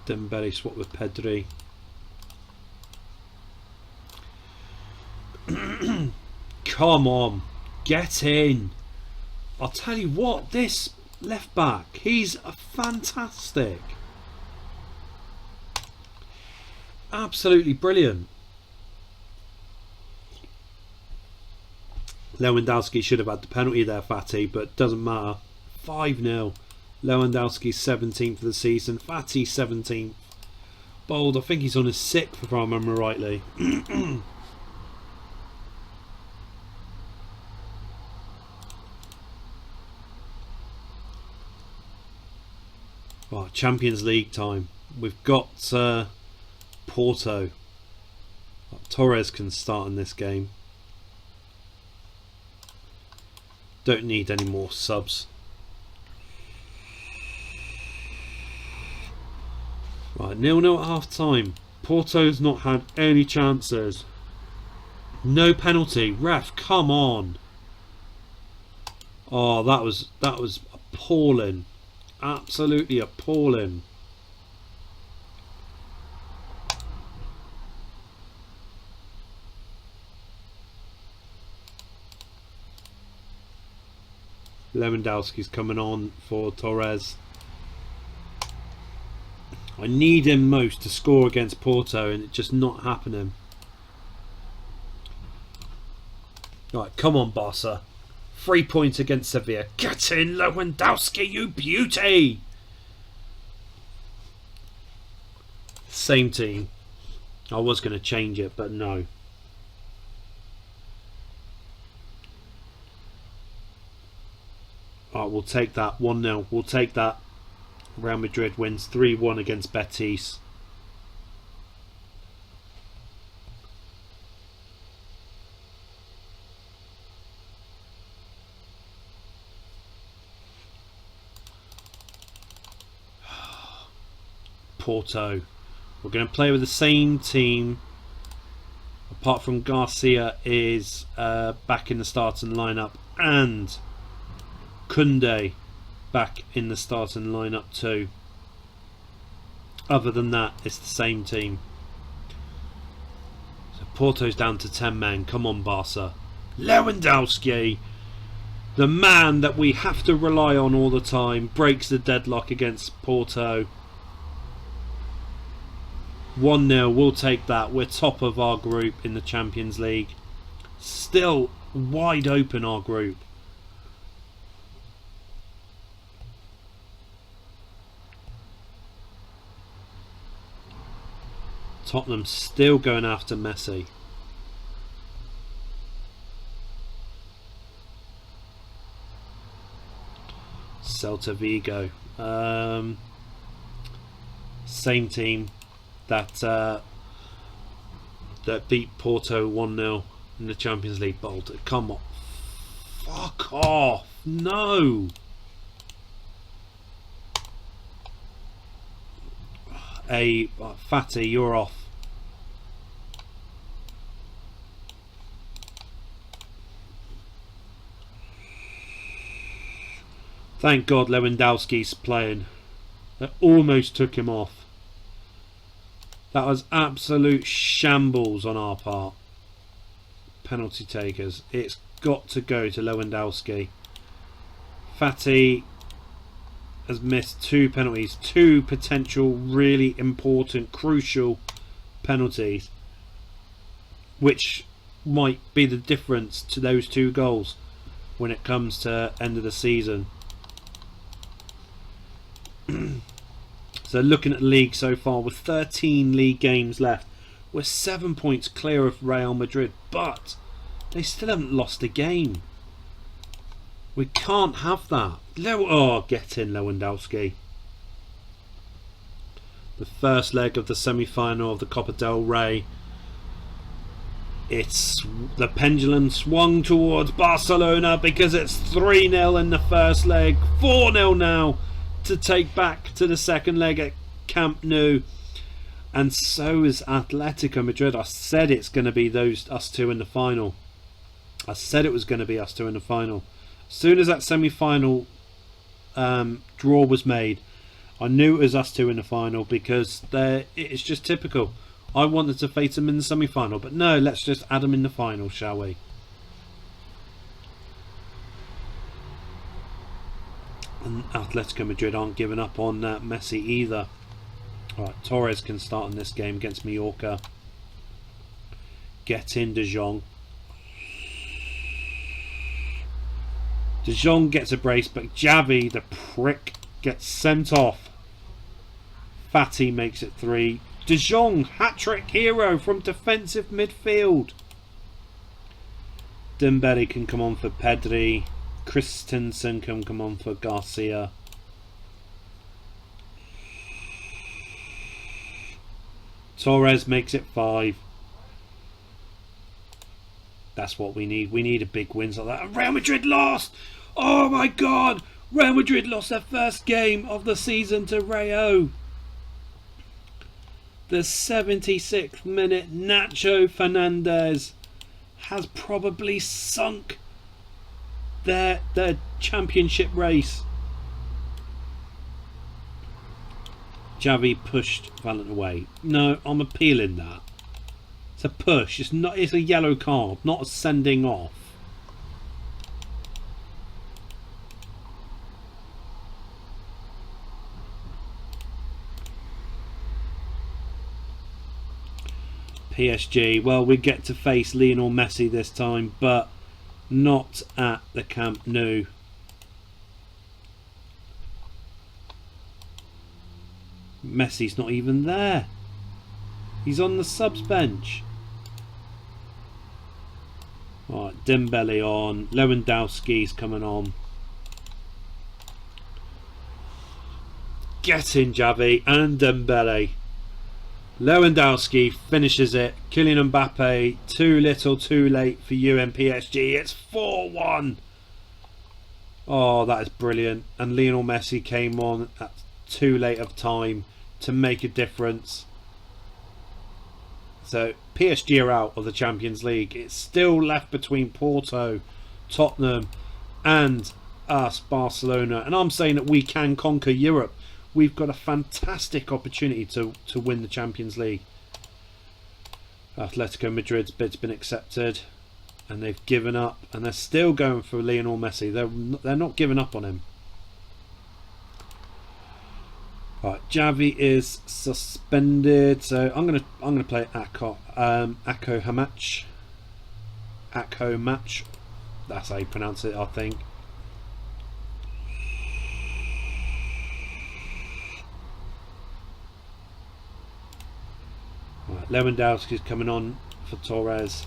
Dembele swap with Pedri. Come on, get in. I'll tell you what, this left back, he's a fantastic. Absolutely brilliant. Lewandowski should have had the penalty there, Fatty, but doesn't matter. 5-0. Lewandowski 17th for the season. Fatty 17th. Bold, I think he's on his 6th if I remember rightly. Right, Champions League time. We've got Porto. Torres can start in this game. Don't need any more subs. Right, 0-0 at half time. Porto's not had any chances. No penalty. Ref, come on. Oh, that was appalling. Absolutely appalling. Lewandowski's coming on for Torres. I need him most to score against Porto, and it's just not happening. Right, come on, Barca. 3 points against Sevilla. Get in, Lewandowski, you beauty! Same team. I was going to change it, but no. Alright, we'll take that. 1-0. We'll take that. Real Madrid wins 3-1 against Betis. Porto. We're going to play with the same team, apart from Garcia is back in the starting lineup, and Koundé back in the starting lineup too. Other than that, it's the same team. So Porto's down to 10 men. Come on, Barca. Lewandowski, the man that we have to rely on all the time, breaks the deadlock against Porto. 1-0, we'll take that. We're top of our group in the Champions League. Still wide open, our group. Tottenham still going after Messi. Celta Vigo. Same team that beat Porto 1-0 in the Champions League. Bolton, come on, fuck off! No. Fatty, you're off. Thank God Lewandowski's playing. That almost took him off. That was absolute shambles on our part. Penalty takers. It's got to go to Lewandowski. Fatty has missed 2 penalties. 2 potential really important, crucial penalties, which might be the difference to those 2 goals when it comes to end of the season. So looking at the league so far, with 13 league games left, we're 7 points clear of Real Madrid, but they still haven't lost a game. We can't have that. Get in, Lewandowski. The first leg of the semi-final of the Copa del Rey. It's the pendulum swung towards Barcelona because it's 3-0 in the first leg, 4-0 now to take back to the second leg at Camp Nou, and so is Atletico Madrid. I said it's going to be us 2 in the final. I said it was going to be us 2 in the final. As soon as that semi-final draw was made, I knew it was us 2 in the final, because it's just typical. I wanted to face them in the semi-final, but no, let's just add them in the final, shall we? And Atletico Madrid aren't giving up on Messi either. Alright, Torres can start in this game against Mallorca. Get in, De Jong. De Jong gets a brace, but Xavi, the prick, gets sent off. Fatty makes it 3. De Jong, hat-trick hero from defensive midfield. Dembele can come on for Pedri. Christensen can come on for Garcia. Torres makes it 5. That's what we need. We need a big win like that. And Real Madrid lost! Oh my God! Real Madrid lost their first game of the season to Rayo. The 76th minute, Nacho Fernandez has probably sunk their championship race. Xavi pushed Valent away. No, I'm appealing that. It's a push. It's a yellow card, not a sending off. PSG, well, we get to face Lionel Messi this time, but Not at the Camp Nou. Messi's not even there. He's on the subs bench. Alright, Dembele on. Lewandowski's coming on. Get in, Javi and Dembele. Lewandowski finishes it. Kylian Mbappe, too little, too late for you and PSG. It's 4-1. Oh, that is brilliant. And Lionel Messi came on at too late of time to make a difference. So PSG are out of the Champions League. It's still left between Porto, Tottenham and us, Barcelona. And I'm saying that we can conquer Europe. We've got a fantastic opportunity to win the Champions League. Atletico Madrid's bid's been accepted and they've given up, and they're still going for Lionel Messi. They're not giving up on him. Right, Javi is suspended, so I'm gonna play Akko match. That's how you pronounce it, I think. Right, Lewandowski's coming on for Torres.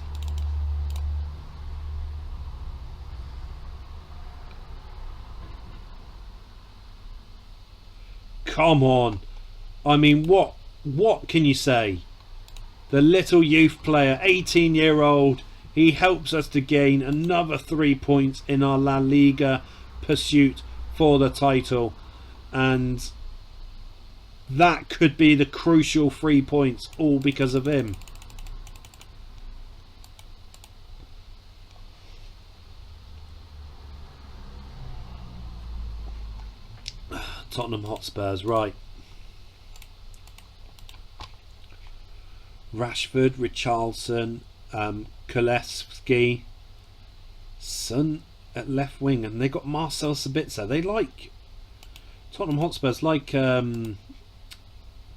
Come on. I mean, what can you say? The little youth player, 18-year-old, he helps us to gain another 3 points in our La Liga pursuit for the title. And that could be the crucial 3 points, all because of him. Tottenham Hotspurs, right. Rashford, Richarlison, Kuleski, Son at left wing, and they got Marcel Sabitzer. They like Tottenham Hotspurs, like buying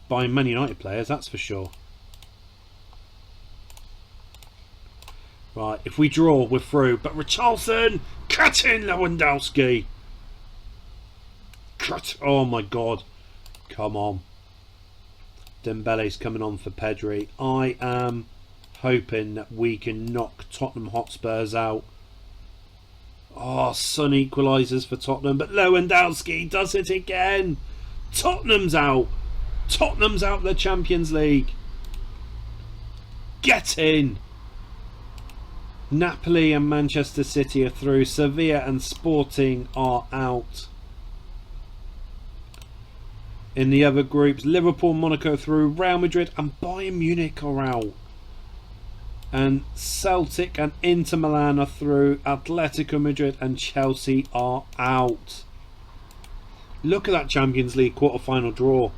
Man United players, that's for sure. Right, if we draw, we're through. But Richarlison, cut in Lewandowski. Cut! Oh my God! Come on. Dembele's coming on for Pedri. I am hoping that we can knock Tottenham Hotspurs out. Oh, Son equalises for Tottenham, but Lewandowski does it again. Tottenham's out. Tottenham's out of the Champions League. Get in. Napoli and Manchester City are through. Sevilla and Sporting are out. In the other groups, Liverpool, Monaco through, Real Madrid and Bayern Munich are out. And Celtic and Inter Milan are through, Atletico Madrid and Chelsea are out. Look at that Champions League quarter-final draw.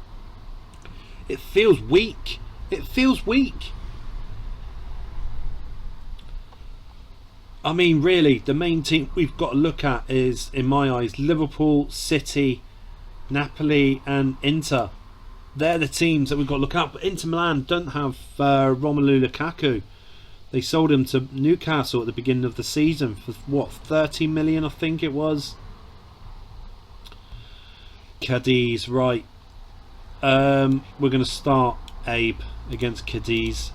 It feels weak. It feels weak. I mean, really, the main team we've got to look at is, in my eyes, Liverpool, City, Napoli and Inter. They're the teams that we've got to look at. But Inter Milan don't have Romelu Lukaku. They sold him to Newcastle at the beginning of the season for what, 30 million I think it was. Cadiz, right. We're going to start Abe against Cadiz.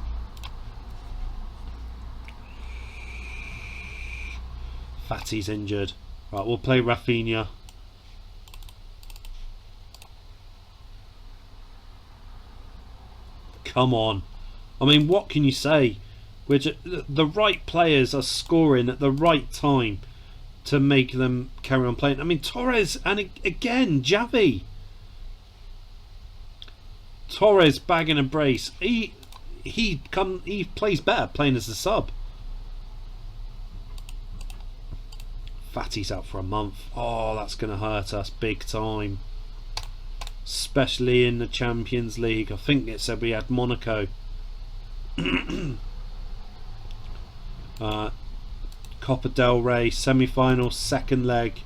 Fatty's injured. Right, we'll play Rafinha. Come on. I mean, what can you say? The right players are scoring at the right time to make them carry on playing. I mean, Torres and again Javi. Torres bagging a brace. He plays better playing as a sub. Fatty's out for a month. Oh, that's going to hurt us big time. Especially in the Champions League. I think it said we had Monaco. Copa del Rey semi-final, second leg.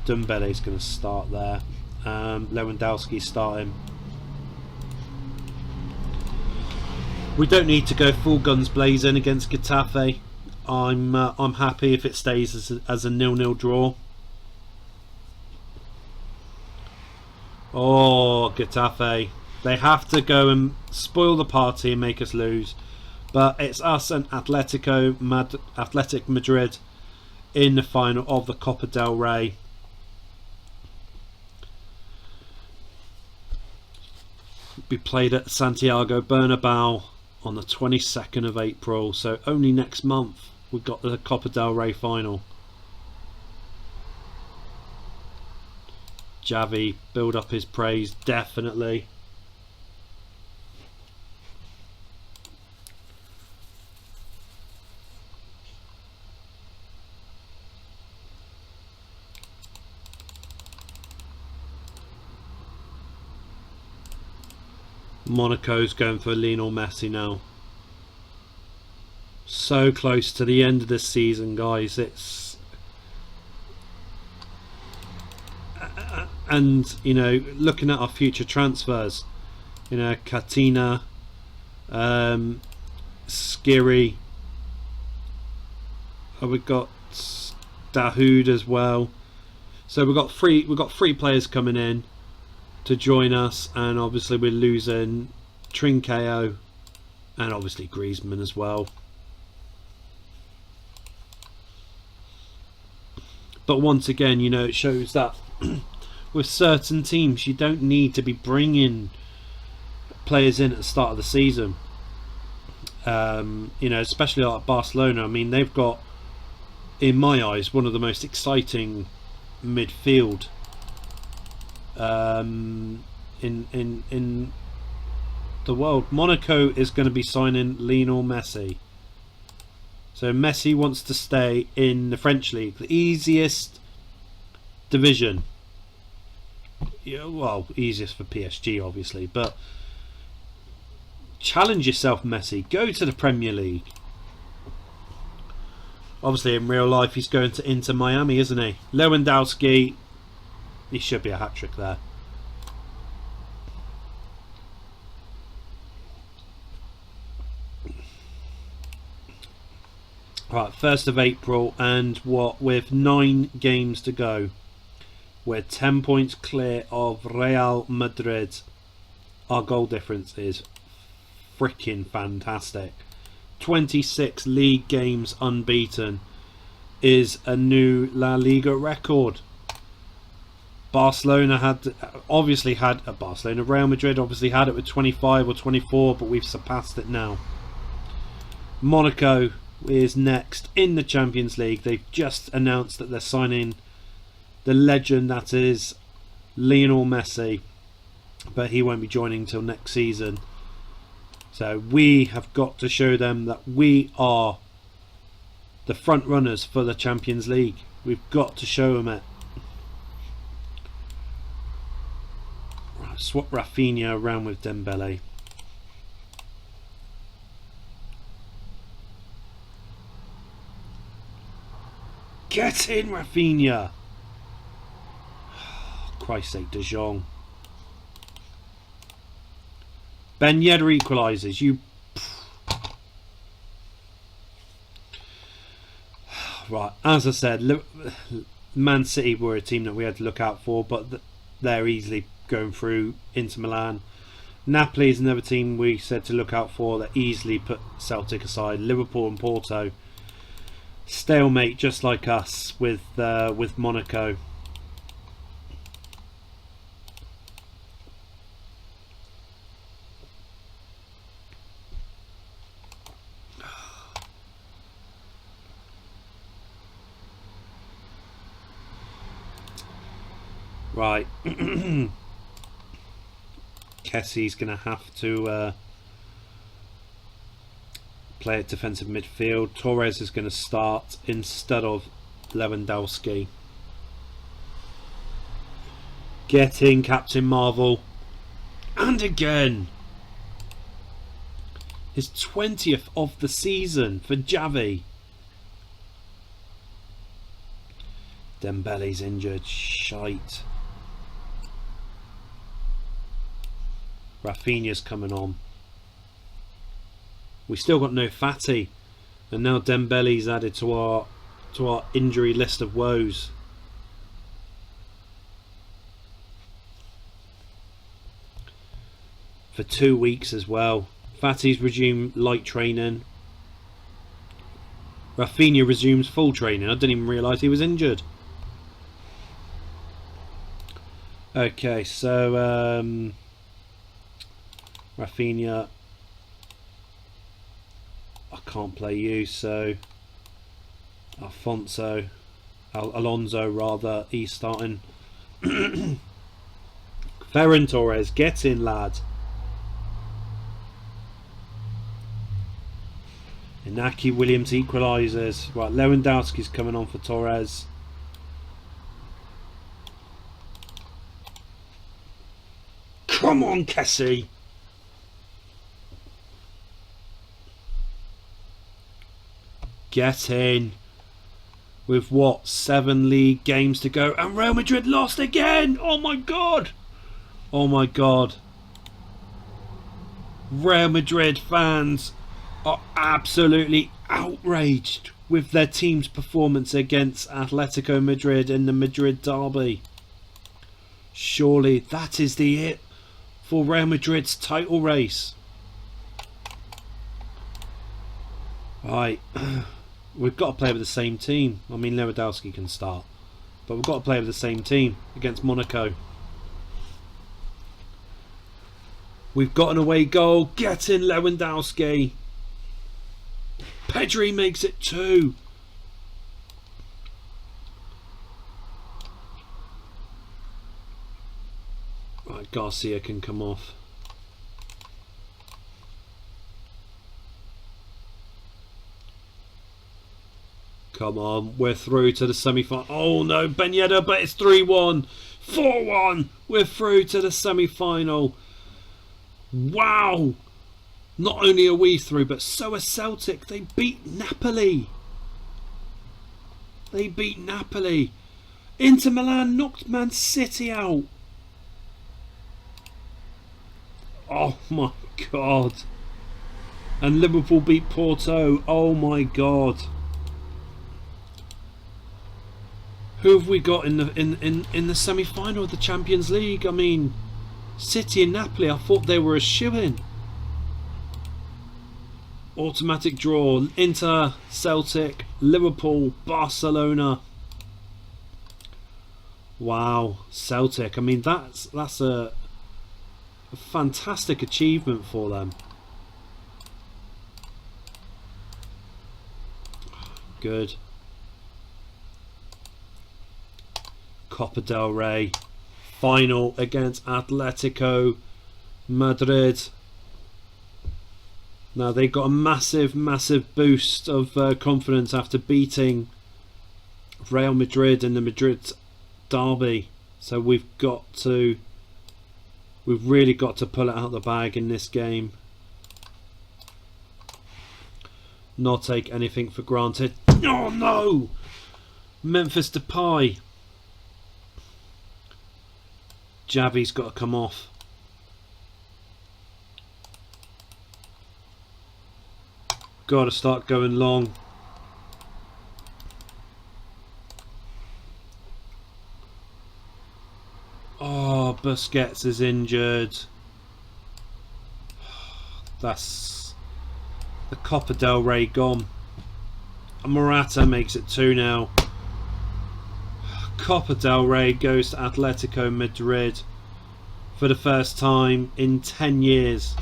Dembele's going to start there. Lewandowski starting. We don't need to go full guns blazing against Getafe. I'm happy if it stays as a 0-0 draw. Oh, Getafe. They have to go and spoil the party and make us lose. But it's us and Athletic Madrid in the final of the Copa del Rey. Be played at Santiago Bernabeu on the 22nd of April. So only next month we've got the Copa del Rey final. Xavi build up his praise, definitely. Monaco's going for Lionel Messi now. So close to the end of this season, guys. It's and you know, looking at our future transfers, you know, Katina, Skiri, we've got Dahoud as well. So we've got three players coming in to join us, and obviously we're losing Trincao and obviously Griezmann as well. But once again, you know, it shows that with certain teams you don't need to be bringing players in at the start of the season. You know, especially like Barcelona. I mean, they've got, in my eyes, one of the most exciting midfield in the world. Monaco is going to be signing Lionel Messi. So Messi wants to stay in the French league, the easiest division. Yeah, well, easiest for PSG obviously, but challenge yourself, Messi. Go to the Premier League. Obviously in real life he's going to Inter Miami, isn't he? Lewandowski, he should be a hat-trick there. Right, 1st of April, and what, with 9 games to go, we're 10 points clear of Real Madrid. Our goal difference is freaking fantastic. 26 league games unbeaten is a new La Liga record. Barcelona Real Madrid obviously had it with 25 or 24, but we've surpassed it now. Monaco is next in the Champions League. They've just announced that they're signing the legend that is Lionel Messi, but he won't be joining till next season. So we have got to show them that we are the front runners for the Champions League. We've got to show them it. Right, swap Rafinha around with Dembele. Get in, Rafinha! Oh, Christ's sake, De Jong. Ben Yedder equalises. You. Right, as I said, Man City were a team that we had to look out for, but they're easily going through Inter Milan. Napoli is another team we said to look out for that easily put Celtic aside. Liverpool and Porto, stalemate just like us with Monaco. Right. Kessie's going to have to play at defensive midfield. Torres is going to start instead of Lewandowski. Get in, Captain Marvel. And again. His 20th of the season for Xavi. Dembele's injured. Shite. Rafinha's coming on. We still got no Fati. And now Dembele's added to our injury list of woes. For 2 weeks as well. Fatty's resumed light training. Rafinha resumes full training. I didn't even realise he was injured. Okay, so Rafinha, I can't play you, so Alonso rather, he's starting. Ferran Torres, get in, lad. Inaki Williams equalises. Right, Lewandowski's coming on for Torres. Come on, Kessie. Get in. With what, 7 league games to go, and Real Madrid lost again. Oh my god. Oh my god. Real Madrid fans are absolutely outraged with their team's performance against Atletico Madrid in the Madrid derby. Surely that is the it for Real Madrid's title race. Right, we've got to play with the same team. I mean, Lewandowski can start, but we've got to play with the same team against Monaco. We've got an away goal. Get in, Lewandowski. Pedri makes it 2. Right, Garcia can come off. Come on, we're through to the semi-final. Oh no, Ben Yedder, but it's 3-1. 4-1. We're through to the semi-final. Wow. Not only are we through, but so are Celtic. They beat Napoli. They beat Napoli. Inter Milan knocked Man City out. Oh my god. And Liverpool beat Porto. Oh my god. Who have we got in the semi-final of the Champions League? I mean, City and Napoli, I thought they were a shoo-in. Automatic draw. Inter, Celtic, Liverpool, Barcelona. Wow, Celtic. I mean, that's a fantastic achievement for them. Good. Copa del Rey final against Atletico Madrid. Now they got a massive boost of confidence after beating Real Madrid in the Madrid derby. So we've really got to pull it out of the bag in this game. Not take anything for granted. Oh no! Memphis Depay. Javi's got to come off. Got to start going long. Oh, Busquets is injured. That's the Copa del Rey gone. Morata makes it 2 now. Copa del Rey goes to Atletico Madrid for the first time in 10 years.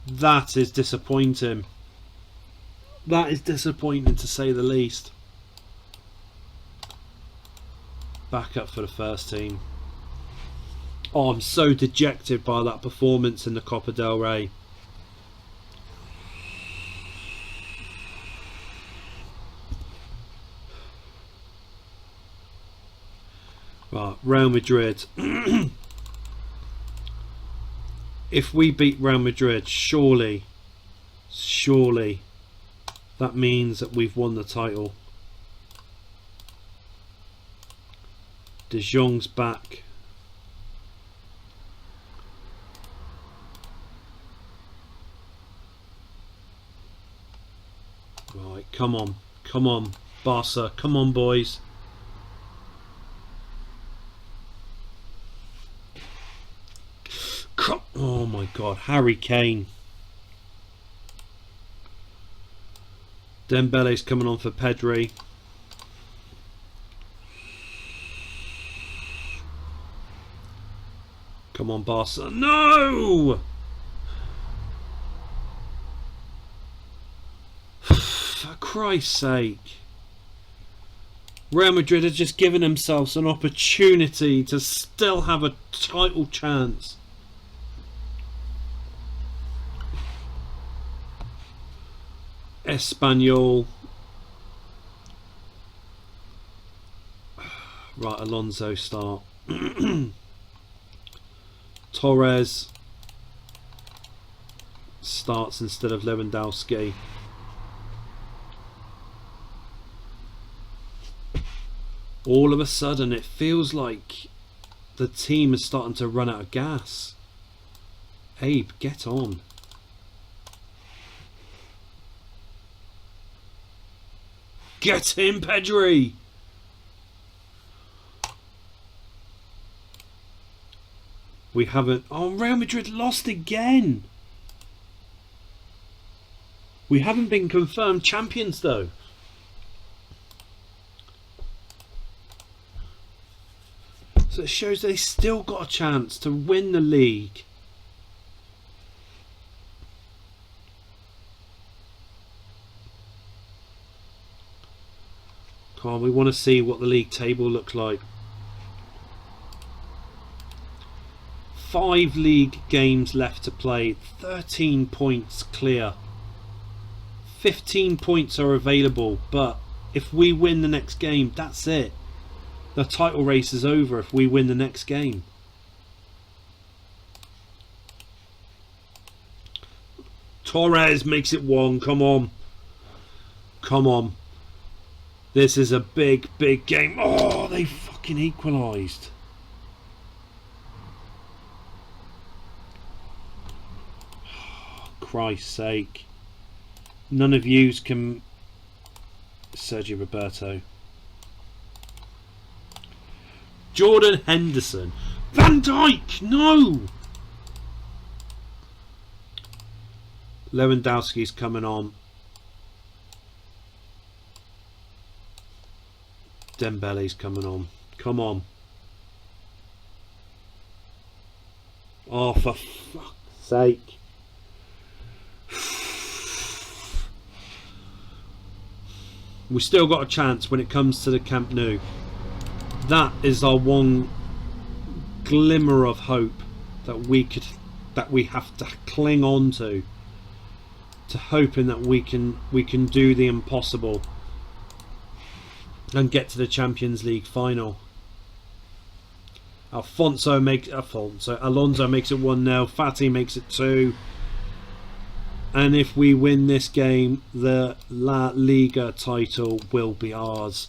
That is disappointing. That is disappointing to say the least. Back up for the first team. Oh, I'm so dejected by that performance in the Copa del Rey. Right, Real Madrid. If we beat Real Madrid, surely that means that we've won the title. De Jong's back. Come on. Come on, Barca. Come on, boys. Oh my God, Harry Kane. Dembele's coming on for Pedri. Come on, Barca. No! For Christ's sake. Real Madrid have just given themselves an opportunity to still have a title chance. Espanyol. Right, Alonso start. Torres starts instead of Lewandowski. All of a sudden it feels like the team is starting to run out of gas. Abe, get on. Get him, Pedri! We haven't... Oh, Real Madrid lost again! We haven't been confirmed champions though. So it shows they still got a chance to win the league. Come on, we want to see what the league table looks like. 5 league games left to play. 13 points clear. 15 points are available, but if we win the next game, that's it. The title race is over if we win the next game. Torres makes it 1. Come on. Come on. This is a big, big game. Oh, they fucking equalised. Oh, Christ's sake. None of yous can... Sergio Roberto. Jordan Henderson. Van Dijk, no! Lewandowski's coming on. Dembele's coming on. Come on. Oh, for fuck's sake. We still got a chance when it comes to the Camp Nou. That is our one glimmer of hope that we have to cling on to hoping that we can do the impossible and get to the Champions League final. Alonso makes it 1-0. Fati makes it 2. And if we win this game, the La Liga title will be ours.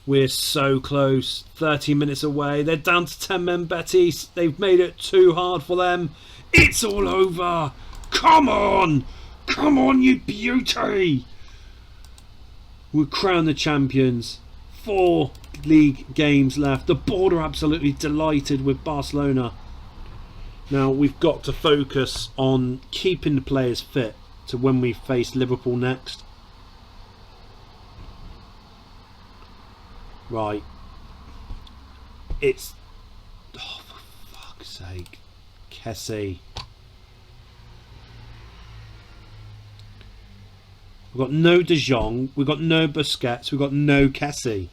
We're so close. 30 minutes away. They're down to 10 men, Betis. They've made it too hard for them. It's all over. Come on. Come on, you beauty. We'll crown the champions. 4 league games left. The board are absolutely delighted with Barcelona. Now we've got to focus on keeping the players fit to when we face Liverpool next. Right. It's... Oh, for fuck's sake. Kessie. We've got no De Jong. We've got no Busquets. We've got no Kessie.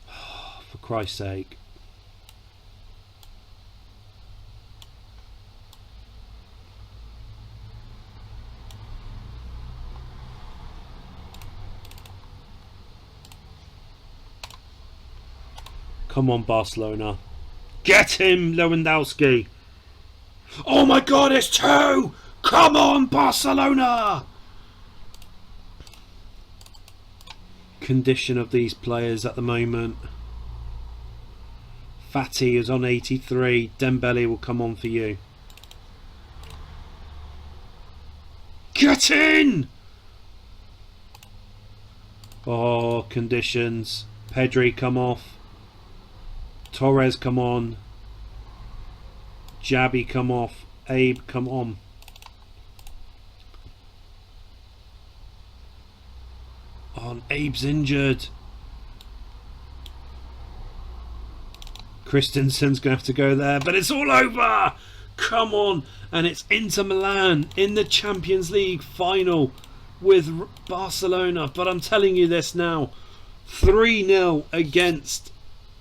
Oh, for Christ's sake. Come on, Barcelona. Get him, Lewandowski. Oh my God, it's 2! Come on, Barcelona! Condition of these players at the moment. Fati is on 83. Dembele will come on for you. Get in! Oh, conditions. Pedri come off. Torres come on. Jabby come off. Abe come on. Oh, Abe's injured. Christensen's going to have to go there, but it's all over! Come on! And it's Inter Milan in the Champions League final with Barcelona. But I'm telling you this now, 3-0 against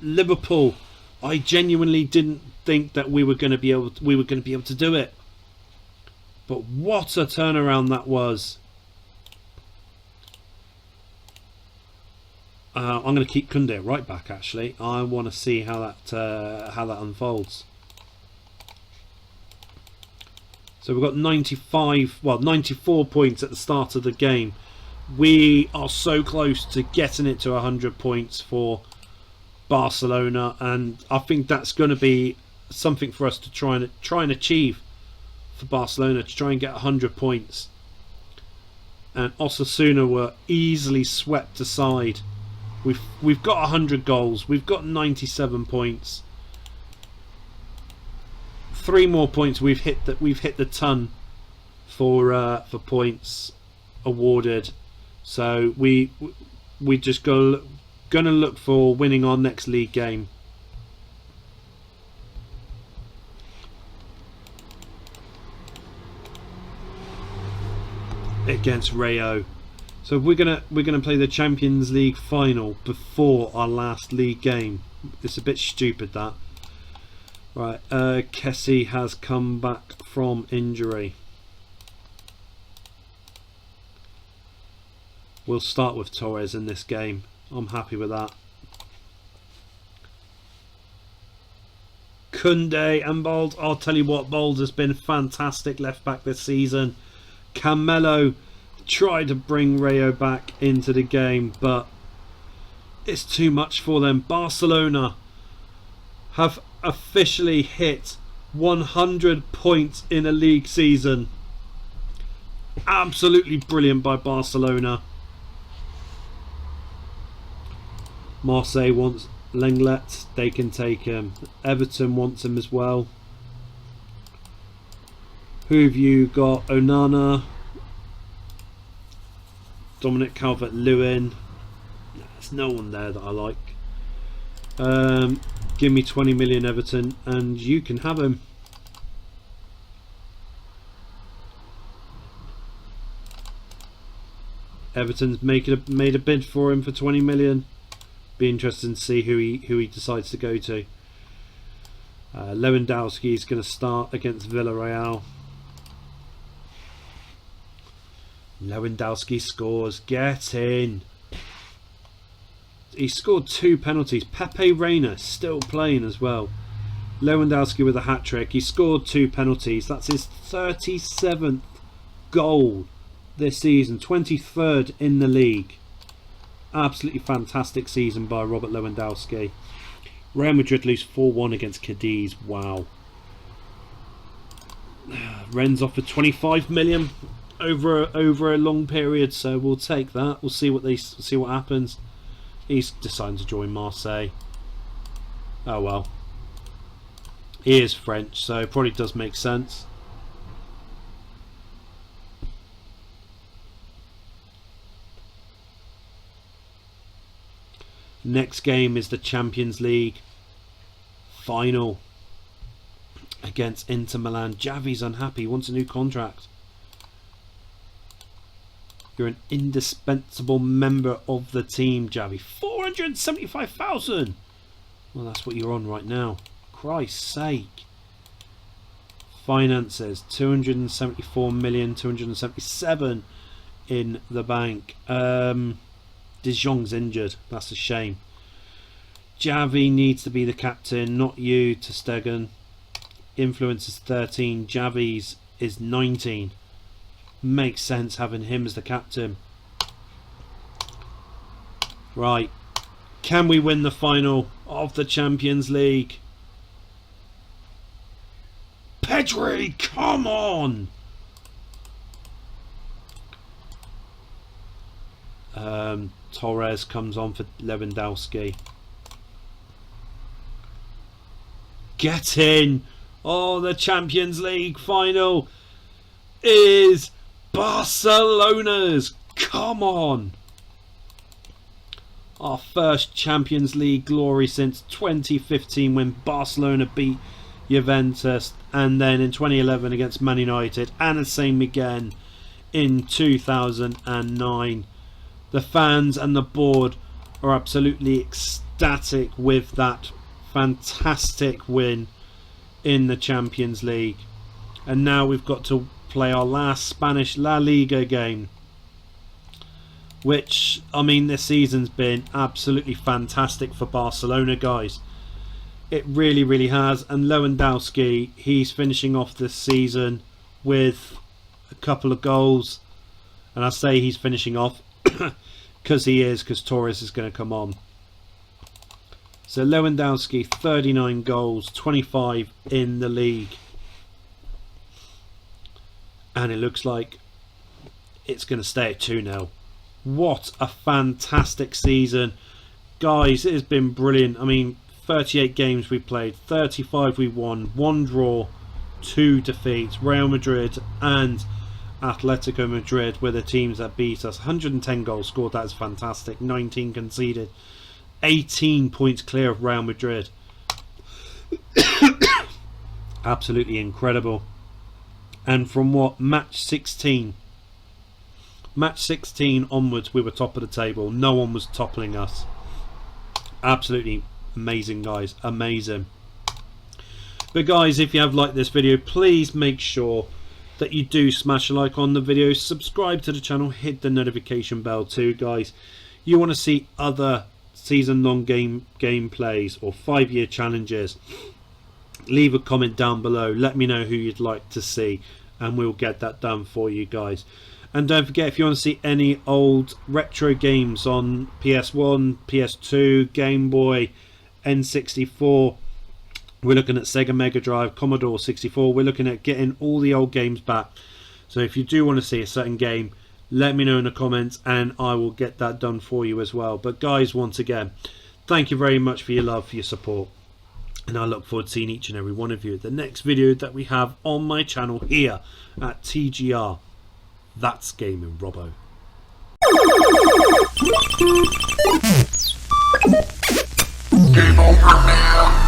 Liverpool. I genuinely didn't think that we were going to be able to do it. But what a turnaround that was. I'm going to keep Koundé right back. Actually, I want to see how that unfolds. So we've got 94 points at the start of the game. We are so close to getting it to 100 points for Barcelona, and I think that's going to be something for us to try and achieve for Barcelona, to try and get 100 points. And Osasuna were easily swept aside. We've got 100 goals. We've got 97 points. 3 more points. We've hit the ton for points awarded. So we just gonna look for winning our next league game. Against Rayo. So we're gonna play the Champions League final before our last league game. It's a bit stupid, that. Right, Kessie has come back from injury. We'll start with Torres in this game. I'm happy with that. Koundé and Bold. I'll tell you what, Bold has been fantastic left back this season. Camelo tried to bring Rayo back into the game, but it's too much for them. Barcelona have officially hit 100 points in a league season. Absolutely brilliant by Barcelona. Marseille wants Lenglet. They can take him. Everton wants him as well. Who have you got? Onana. Dominic Calvert-Lewin. There's no one there that I like. Give me 20 million, Everton, and you can have him. Everton's made a bid for him for 20 million. Be interesting to see who he decides to go to. Lewandowski is going to start against Villarreal. Lewandowski scores. Get in. He scored 2 penalties. Pepe Reina still playing as well. Lewandowski with a hat-trick. He scored 2 penalties. That's his 37th goal this season. 23rd in the league. Absolutely fantastic season by Robert Lewandowski. Real Madrid lose 4-1 against Cadiz. Wow. Rennes offered 25 million over a long period, so we'll take that. We'll see what happens. He's deciding to join Marseille. Oh well. He is French, so it probably does make sense. Next game is the Champions League final against Inter Milan. Javi's unhappy, wants a new contract. You're an indispensable member of the team, Javi. 475,000. Well, that's what you're on right now. Christ's sake. Finances, 274,277 in the bank. De Jong's injured. That's a shame. Javi needs to be the captain, not you, ter Stegen. Influence is 13. Javi's is 19. Makes sense having him as the captain. Right. Can we win the final of the Champions League? Pedri, come on! Torres comes on for Lewandowski. Get in! Oh, the Champions League final is Barcelona's. Come on! Our first Champions League glory since 2015 when Barcelona beat Juventus, and then in 2011 against Man United, and the same again in 2009. The fans and the board are absolutely ecstatic with that fantastic win in the Champions League. And now we've got to play our last Spanish La Liga game, which, I mean, this season's been absolutely fantastic for Barcelona, guys. It really, really has. And Lewandowski, he's finishing off this season with a couple of goals. And I say he's finishing off because he is, because Torres is going to come on. So Lewandowski, 39 goals, 25 in the league. And it looks like it's going to stay at 2-0. What a fantastic season. Guys, it has been brilliant. I mean, 38 games we played, 35 we won, 1 draw, 2 defeats. Real Madrid and Atletico Madrid were the teams that beat us. 110 goals scored, that is fantastic. 19 conceded. 18 points clear of Real Madrid. Absolutely incredible. And from what, match 16 onwards, we were top of the table. No one was toppling us. Absolutely amazing, guys. Amazing. But guys, if you have liked this video, please make sure that you do smash a like on the video, subscribe to the channel, hit the notification bell too, guys. You want to see other season long gameplays or 5-year challenges, leave a comment down below. Let me know who you'd like to see, and we'll get that done for you guys. And don't forget, if you want to see any old retro games on PS1, PS2, Game Boy, N64, we're looking at Sega Mega Drive, Commodore 64, we're looking at getting all the old games back. So if you do want to see a certain game, let me know in the comments and I will get that done for you as well. But guys, once again, thank you very much for your love, for your support, and I look forward to seeing each and every one of you at the next video that we have on my channel here at TGR. That's Gaming Robo. Game over now.